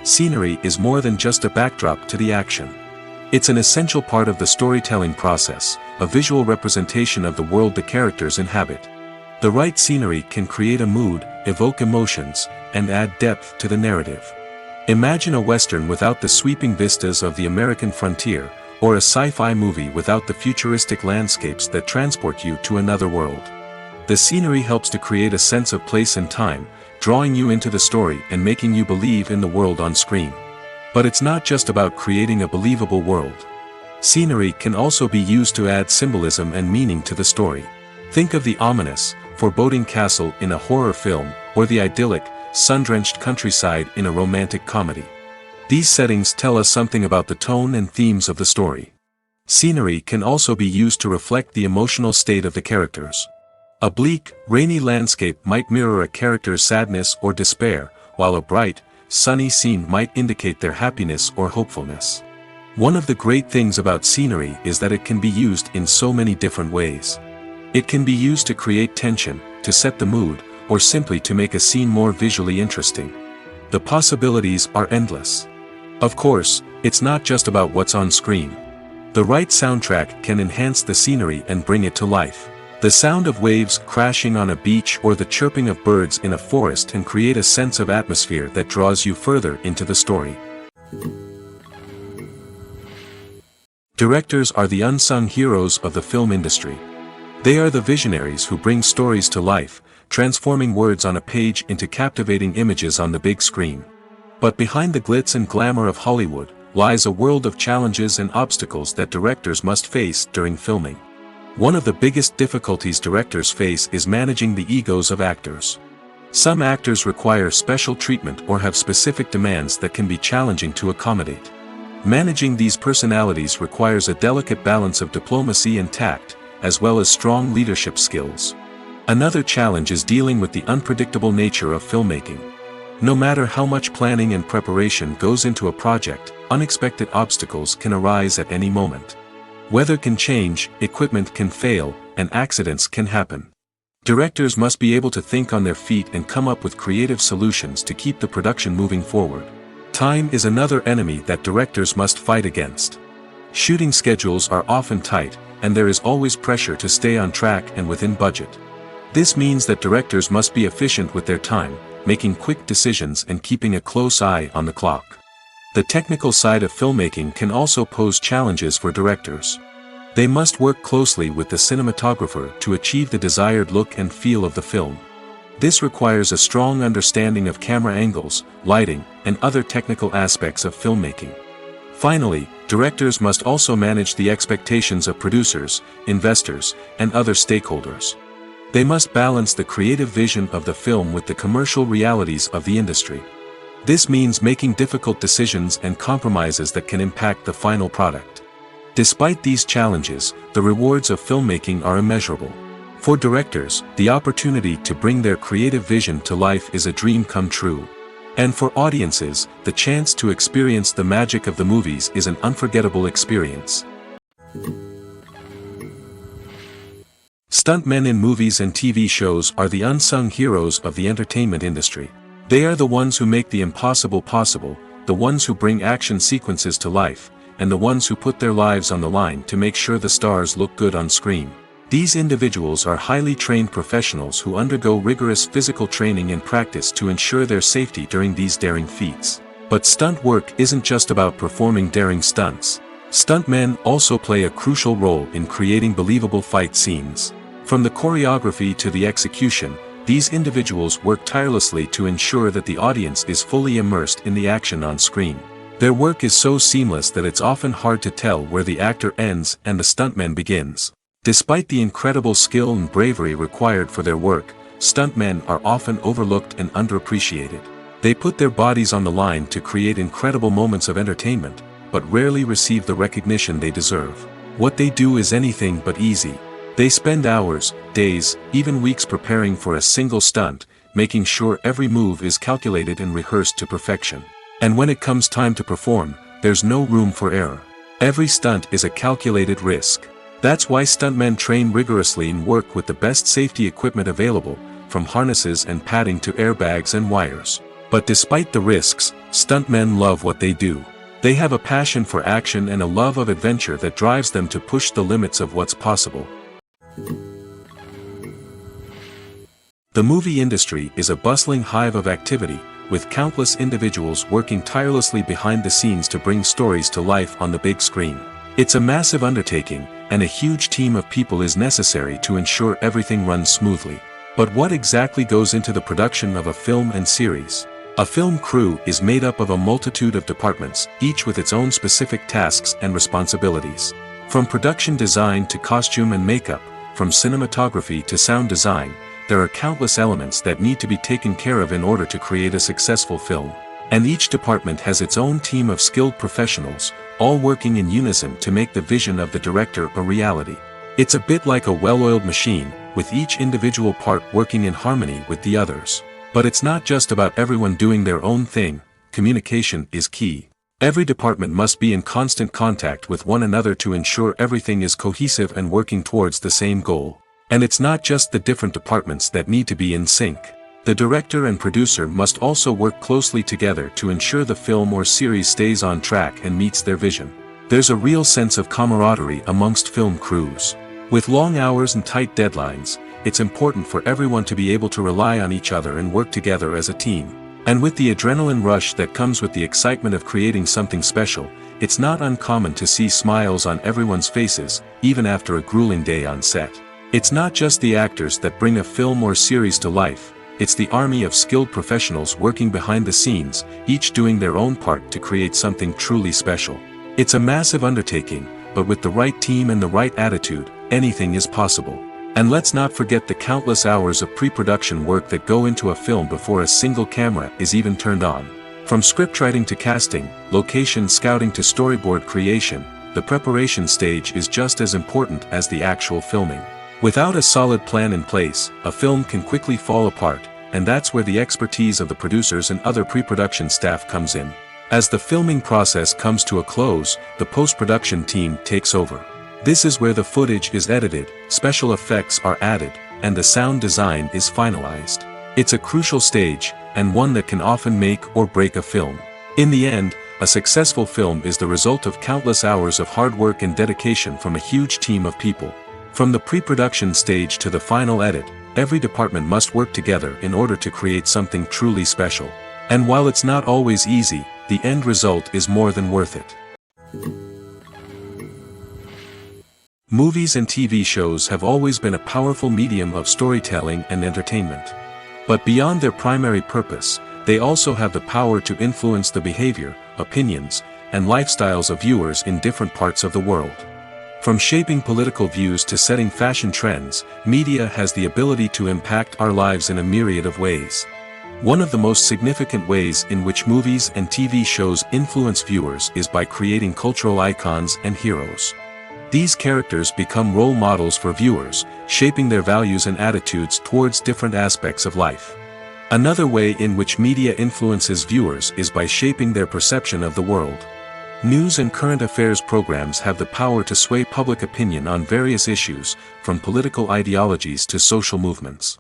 S1: Scenery is more than just a backdrop to the action. It's an essential part of the storytelling process, a visual representation of the world the characters inhabit. The right scenery can create a mood, evoke emotions, and add depth to the narrative. Imagine a Western without the sweeping vistas of the American frontier, or a sci-fi movie without the futuristic landscapes that transport you to another world. The scenery helps to create a sense of place and time, drawing you into the story and making you believe in the world on screen. But it's not just about creating a believable world. Scenery can also be used to add symbolism and meaning to the story. Think of the ominous, foreboding castle in a horror film, or the idyllic, sun-drenched countryside in a romantic comedy. These settings tell us something about the tone and themes of the story. Scenery can also be used to reflect the emotional state of the characters. A bleak, rainy landscape might mirror a character's sadness or despair, while a bright, sunny scene might indicate their happiness or hopefulness. One of the great things about scenery is that it can be used in so many different ways. It can be used to create tension, to set the mood, or simply to make a scene more visually interesting. The possibilities are endless. Of course, it's not just about what's on screen. The right soundtrack can enhance the scenery and bring it to life. The sound of waves crashing on a beach or the chirping of birds in a forest can create a sense of atmosphere that draws you further into the story. Directors are the unsung heroes of the film industry. They are the visionaries who bring stories to life, transforming words on a page into captivating images on the big screen. But behind the glitz and glamour of Hollywood lies a world of challenges and obstacles that directors must face during filming. One of the biggest difficulties directors face is managing the egos of actors. Some actors require special treatment or have specific demands that can be challenging to accommodate. Managing these personalities requires a delicate balance of diplomacy and tact, as well as strong leadership skills. Another challenge is dealing with the unpredictable nature of filmmaking. No matter how much planning and preparation goes into a project, unexpected obstacles can arise at any moment. Weather can change, equipment can fail, and accidents can happen. Directors must be able to think on their feet and come up with creative solutions to keep the production moving forward. Time is another enemy that directors must fight against. Shooting schedules are often tight, and there is always pressure to stay on track and within budget. This means that directors must be efficient with their time, making quick decisions and keeping a close eye on the clock. The technical side of filmmaking can also pose challenges for directors. They must work closely with the cinematographer to achieve the desired look and feel of the film. This requires a strong understanding of camera angles, lighting, and other technical aspects of filmmaking. Finally, directors must also manage the expectations of producers, investors, and other stakeholders. They must balance the creative vision of the film with the commercial realities of the industry. This means making difficult decisions and compromises that can impact the final product. Despite these challenges, the rewards of filmmaking are immeasurable. For directors, the opportunity to bring their creative vision to life is a dream come true. And for audiences, the chance to experience the magic of the movies is an unforgettable experience. Stuntmen in movies and TV shows are the unsung heroes of the entertainment industry. They are the ones who make the impossible possible, the ones who bring action sequences to life, and the ones who put their lives on the line to make sure the stars look good on screen. These individuals are highly trained professionals who undergo rigorous physical training and practice to ensure their safety during these daring feats. But stunt work isn't just about performing daring stunts. Stuntmen also play a crucial role in creating believable fight scenes. From the choreography to the execution, these individuals work tirelessly to ensure that the audience is fully immersed in the action on screen. Their work is so seamless that it's often hard to tell where the actor ends and the stuntman begins. Despite the incredible skill and bravery required for their work, stuntmen are often overlooked and underappreciated. They put their bodies on the line to create incredible moments of entertainment, but rarely receive the recognition they deserve. What they do is anything but easy. They spend hours, days, even weeks preparing for a single stunt, making sure every move is calculated and rehearsed to perfection. And when it comes time to perform, there's no room for error. Every stunt is a calculated risk. That's why stuntmen train rigorously and work with the best safety equipment available, from harnesses and padding to airbags and wires. But despite the risks, stuntmen love what they do. They have a passion for action and a love of adventure that drives them to push the limits of what's possible. The movie industry is a bustling hive of activity, with countless individuals working tirelessly behind the scenes to bring stories to life on the big screen. It's a massive undertaking, and a huge team of people is necessary to ensure everything runs smoothly. But what exactly goes into the production of a film and series? A film crew is made up of a multitude of departments, each with its own specific tasks and responsibilities. From production design to costume and makeup, from cinematography to sound design, there are countless elements that need to be taken care of in order to create a successful film. And each department has its own team of skilled professionals, all working in unison to make the vision of the director a reality. It's a bit like a well-oiled machine, with each individual part working in harmony with the others. But it's not just about everyone doing their own thing. Communication is key. Every department must be in constant contact with one another to ensure everything is cohesive and working towards the same goal. And it's not just the different departments that need to be in sync. The director and producer must also work closely together to ensure the film or series stays on track and meets their vision. There's a real sense of camaraderie amongst film crews. With long hours and tight deadlines, it's important for everyone to be able to rely on each other and work together as a team. And with the adrenaline rush that comes with the excitement of creating something special, it's not uncommon to see smiles on everyone's faces, even after a grueling day on set. It's not just the actors that bring a film or series to life. It's the army of skilled professionals working behind the scenes, each doing their own part to create something truly special. It's a massive undertaking, but with the right team and the right attitude, anything is possible. And let's not forget the countless hours of pre-production work that go into a film before a single camera is even turned on. From scriptwriting to casting, location scouting to storyboard creation, the preparation stage is just as important as the actual filming. Without a solid plan in place, a film can quickly fall apart, and that's where the expertise of the producers and other pre-production staff comes in. As the filming process comes to a close, the post-production team takes over. This is where the footage is edited, special effects are added, and the sound design is finalized. It's a crucial stage, and one that can often make or break a film. In the end, a successful film is the result of countless hours of hard work and dedication from a huge team of people. From the pre-production stage to the final edit, every department must work together in order to create something truly special. And while it's not always easy, the end result is more than worth it. Movies and TV shows have always been a powerful medium of storytelling and entertainment. But beyond their primary purpose, they also have the power to influence the behavior, opinions, and lifestyles of viewers in different parts of the world. From shaping political views to setting fashion trends, media has the ability to impact our lives in a myriad of ways. One of the most significant ways in which movies and TV shows influence viewers is by creating cultural icons and heroes. These characters become role models for viewers, shaping their values and attitudes towards different aspects of life. Another way in which media influences viewers is by shaping their perception of the world. News and current affairs programs have the power to sway public opinion on various issues, from political ideologies to social movements.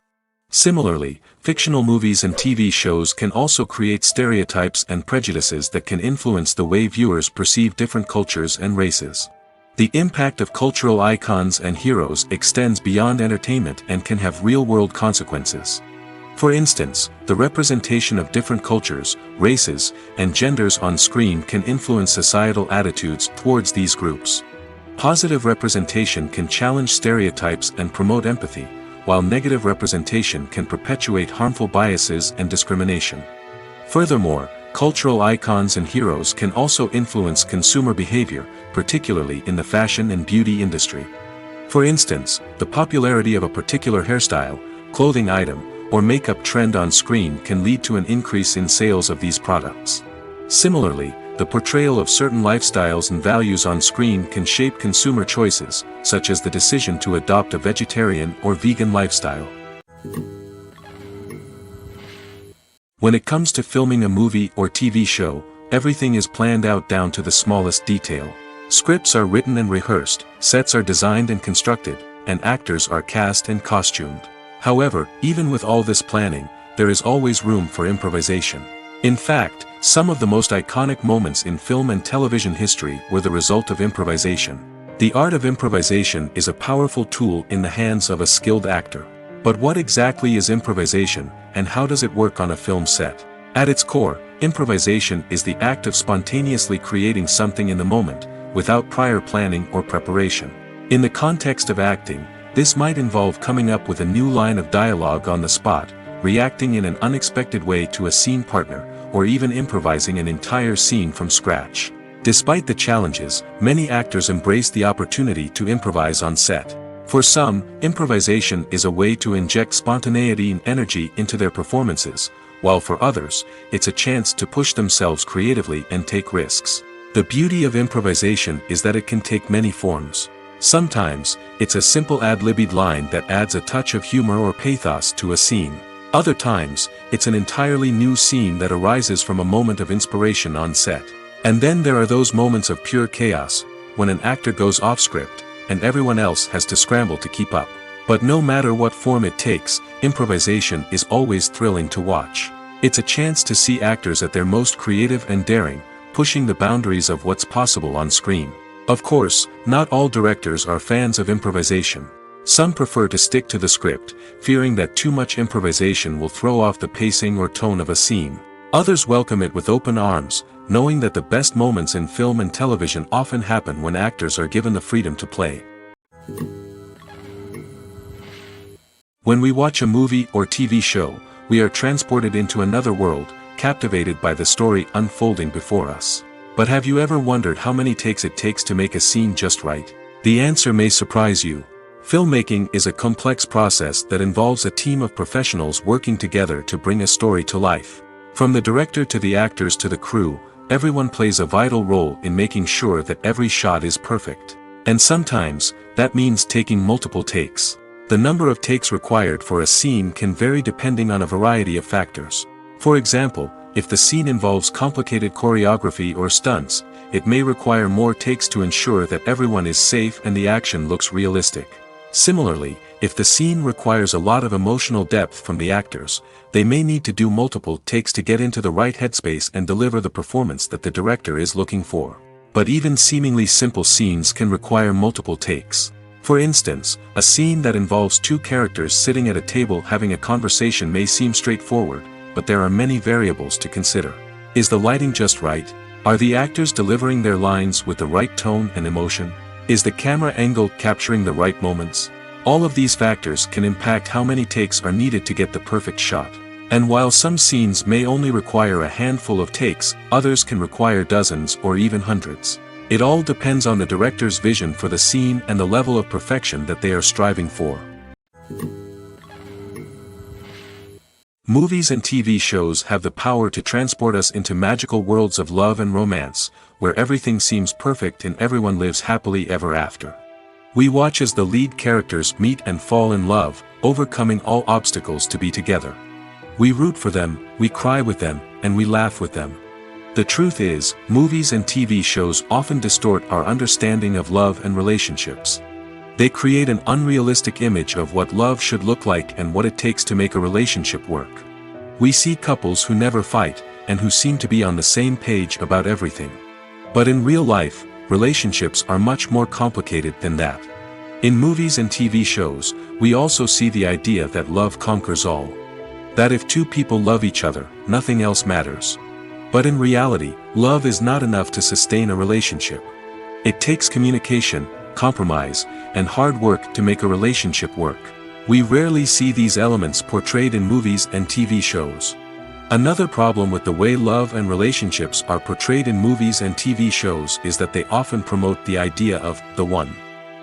S1: Similarly, fictional movies and TV shows can also create stereotypes and prejudices that can influence the way viewers perceive different cultures and races. The impact of cultural icons and heroes extends beyond entertainment and can have real-world consequences. For instance, the representation of different cultures, races, and genders on screen can influence societal attitudes towards these groups. Positive representation can challenge stereotypes and promote empathy, while negative representation can perpetuate harmful biases and discrimination. Furthermore, cultural icons and heroes can also influence consumer behavior, particularly in the fashion and beauty industry. For instance, the popularity of a particular hairstyle, clothing item, or makeup trend on screen can lead to an increase in sales of these products. Similarly, the portrayal of certain lifestyles and values on screen can shape consumer choices, such as the decision to adopt a vegetarian or vegan lifestyle. When it comes to filming a movie or TV show, everything is planned out down to the smallest detail. Scripts are written and rehearsed, sets are designed and constructed, and actors are cast and costumed. However, even with all this planning, there is always room for improvisation. In fact, some of the most iconic moments in film and television history were the result of improvisation. The art of improvisation is a powerful tool in the hands of a skilled actor. But what exactly is improvisation, and how does it work on a film set? At its core, improvisation is the act of spontaneously creating something in the moment, without prior planning or preparation. In the context of acting, this might involve coming up with a new line of dialogue on the spot, reacting in an unexpected way to a scene partner, or even improvising an entire scene from scratch. Despite the challenges, many actors embrace the opportunity to improvise on set. For some, improvisation is a way to inject spontaneity and energy into their performances, while for others, it's a chance to push themselves creatively and take risks. The beauty of improvisation is that it can take many forms. Sometimes, it's a simple ad-libbed line that adds a touch of humor or pathos to a scene. Other times, it's an entirely new scene that arises from a moment of inspiration on set. And then there are those moments of pure chaos, when an actor goes off script, and everyone else has to scramble to keep up. But no matter what form it takes, improvisation is always thrilling to watch. It's a chance to see actors at their most creative and daring, pushing the boundaries of what's possible on screen. Of course, not all directors are fans of improvisation. Some prefer to stick to the script, fearing that too much improvisation will throw off the pacing or tone of a scene. Others welcome it with open arms, knowing that the best moments in film and television often happen when actors are given the freedom to play. When we watch a movie or TV show, we are transported into another world, captivated by the story unfolding before us. But have you ever wondered how many takes it takes to make a scene just right? The answer may surprise you. Filmmaking is a complex process that involves a team of professionals working together to bring a story to life. From the director to the actors to the crew, everyone plays a vital role in making sure that every shot is perfect. And sometimes, that means taking multiple takes. The number of takes required for a scene can vary depending on a variety of factors. For example, if the scene involves complicated choreography or stunts, it may require more takes to ensure that everyone is safe and the action looks realistic. Similarly, if the scene requires a lot of emotional depth from the actors, they may need to do multiple takes to get into the right headspace and deliver the performance that the director is looking for. But even seemingly simple scenes can require multiple takes. For instance, a scene that involves two characters sitting at a table having a conversation may seem straightforward, but there are many variables to consider. Is the lighting just right? Are the actors delivering their lines with the right tone and emotion? Is the camera angle capturing the right moments? All of these factors can impact how many takes are needed to get the perfect shot. And while some scenes may only require a handful of takes, others can require dozens or even hundreds. It all depends on the director's vision for the scene and the level of perfection that they are striving for. Movies and TV shows have the power to transport us into magical worlds of love and romance, where everything seems perfect and everyone lives happily ever after. We watch as the lead characters meet and fall in love, overcoming all obstacles to be together. We root for them, we cry with them, and we laugh with them. The truth is, movies and TV shows often distort our understanding of love and relationships. They create an unrealistic image of what love should look like and what it takes to make a relationship work. We see couples who never fight, and who seem to be on the same page about everything. But in real life, relationships are much more complicated than that. In movies and TV shows, we also see the idea that love conquers all. That if two people love each other, nothing else matters. But in reality, love is not enough to sustain a relationship. It takes communication, compromise, and hard work to make a relationship work. We rarely see these elements portrayed in movies and TV shows. Another problem with the way love and relationships are portrayed in movies and TV shows is that they often promote the idea of the one.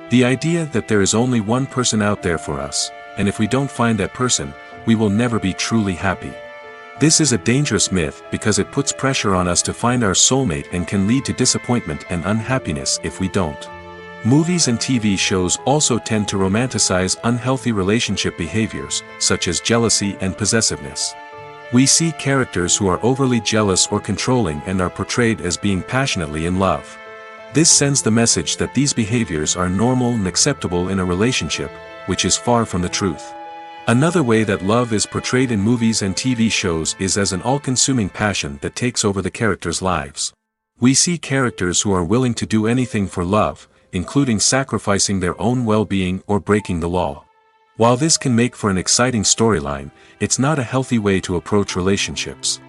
S1: The idea that there is only one person out there for us, and if we don't find that person, we will never be truly happy. This is a dangerous myth because it puts pressure on us to find our soulmate and can lead to disappointment and unhappiness if we don't. Movies and TV shows also tend to romanticize unhealthy relationship behaviors, such as jealousy and possessiveness. We see characters who are overly jealous or controlling and are portrayed as being passionately in love. This sends the message that these behaviors are normal and acceptable in a relationship, which is far from the truth. Another way that love is portrayed in movies and TV shows is as an all-consuming passion that takes over the characters' lives. We see characters who are willing to do anything for love, including sacrificing their own well-being or breaking the law. While this can make for an exciting storyline, it's not a healthy way to approach relationships.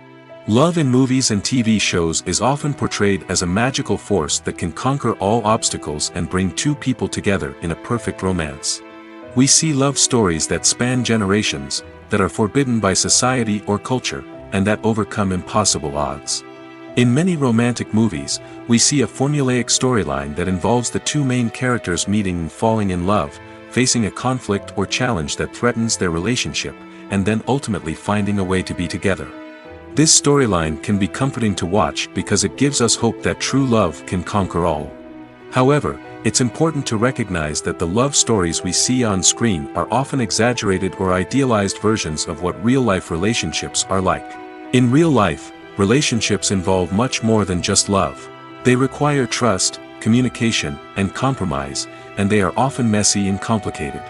S1: Love in movies and TV shows is often portrayed as a magical force that can conquer all obstacles and bring two people together in a perfect romance. We see love stories that span generations, that are forbidden by society or culture, and that overcome impossible odds. In many romantic movies, we see a formulaic storyline that involves the two main characters meeting and falling in love, facing a conflict or challenge that threatens their relationship, and then ultimately finding a way to be together. This storyline can be comforting to watch because it gives us hope that true love can conquer all. However, it's important to recognize that the love stories we see on screen are often exaggerated or idealized versions of what real-life relationships are like. In real life, relationships involve much more than just love. They require trust, communication, and compromise, and they are often messy and complicated.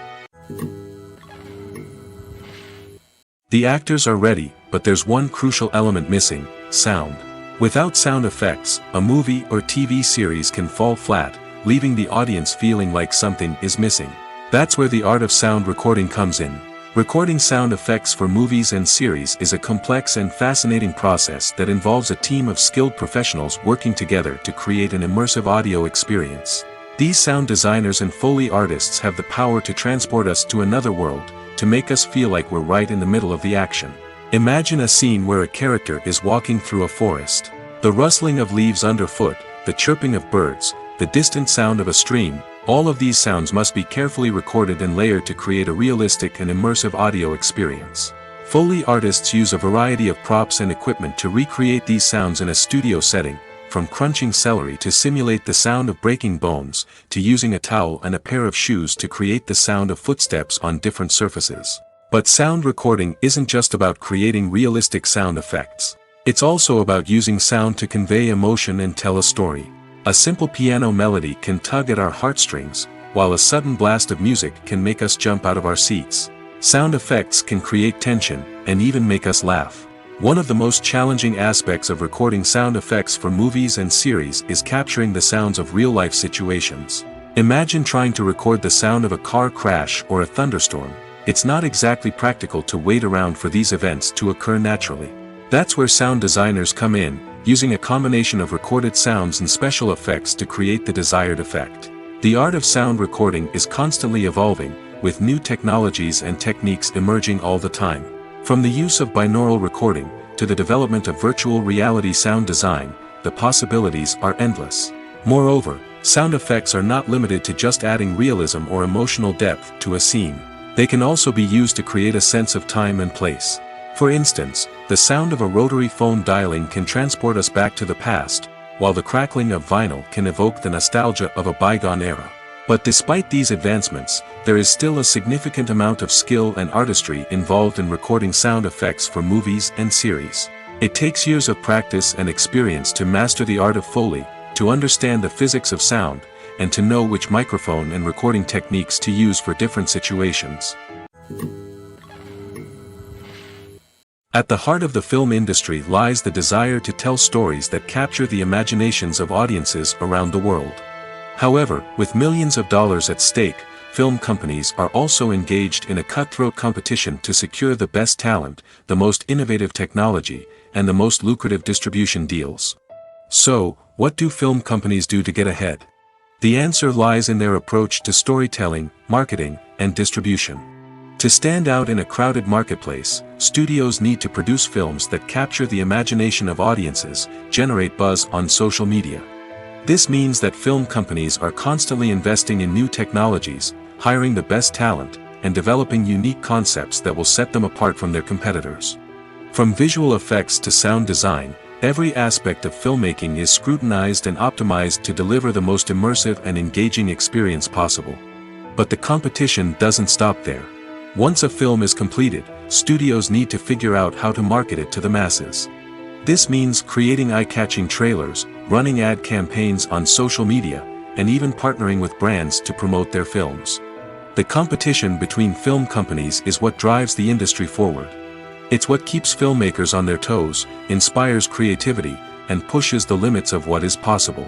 S1: The actors are ready, but there's one crucial element missing: sound. Without sound effects, a movie or TV series can fall flat, leaving the audience feeling like something is missing. That's where the art of sound recording comes in. Recording sound effects for movies and series is a complex and fascinating process that involves a team of skilled professionals working together to create an immersive audio experience. These sound designers and Foley artists have the power to transport us to another world, to make us feel like we're right in the middle of the action. Imagine a scene where a character is walking through a forest. The rustling of leaves underfoot, the chirping of birds, the distant sound of a stream, all of these sounds must be carefully recorded and layered to create a realistic and immersive audio experience. Foley artists use a variety of props and equipment to recreate these sounds in a studio setting, from crunching celery to simulate the sound of breaking bones, to using a towel and a pair of shoes to create the sound of footsteps on different surfaces. But sound recording isn't just about creating realistic sound effects. It's also about using sound to convey emotion and tell a story. A simple piano melody can tug at our heartstrings, while a sudden blast of music can make us jump out of our seats. Sound effects can create tension, and even make us laugh. One of the most challenging aspects of recording sound effects for movies and series is capturing the sounds of real-life situations. Imagine trying to record the sound of a car crash or a thunderstorm. It's not exactly practical to wait around for these events to occur naturally. That's where sound designers come in, using a combination of recorded sounds and special effects to create the desired effect. The art of sound recording is constantly evolving, with new technologies and techniques emerging all the time. From the use of binaural recording, to the development of virtual reality sound design, the possibilities are endless. Moreover, sound effects are not limited to just adding realism or emotional depth to a scene. They can also be used to create a sense of time and place. For instance, the sound of a rotary phone dialing can transport us back to the past, while the crackling of vinyl can evoke the nostalgia of a bygone era. But despite these advancements, there is still a significant amount of skill and artistry involved in recording sound effects for movies and series. It takes years of practice and experience to master the art of Foley, to understand the physics of sound, and to know which microphone and recording techniques to use for different situations. At the heart of the film industry lies the desire to tell stories that capture the imaginations of audiences around the world. However, with millions of dollars at stake, film companies are also engaged in a cutthroat competition to secure the best talent, the most innovative technology, and the most lucrative distribution deals. So, what do film companies do to get ahead? The answer lies in their approach to storytelling, marketing, and distribution. To stand out in a crowded marketplace, studios need to produce films that capture the imagination of audiences, generate buzz on social media. This means that film companies are constantly investing in new technologies, hiring the best talent, and developing unique concepts that will set them apart from their competitors. From visual effects to sound design, every aspect of filmmaking is scrutinized and optimized to deliver the most immersive and engaging experience possible. But the competition doesn't stop there. Once a film is completed, studios need to figure out how to market it to the masses. This means creating eye-catching trailers, running ad campaigns on social media, and even partnering with brands to promote their films. The competition between film companies is what drives the industry forward. It's what keeps filmmakers on their toes, inspires creativity, and pushes the limits of what is possible.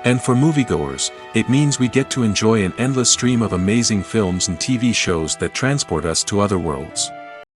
S1: And for moviegoers, it means we get to enjoy an endless stream of amazing films and TV shows that transport us to other worlds.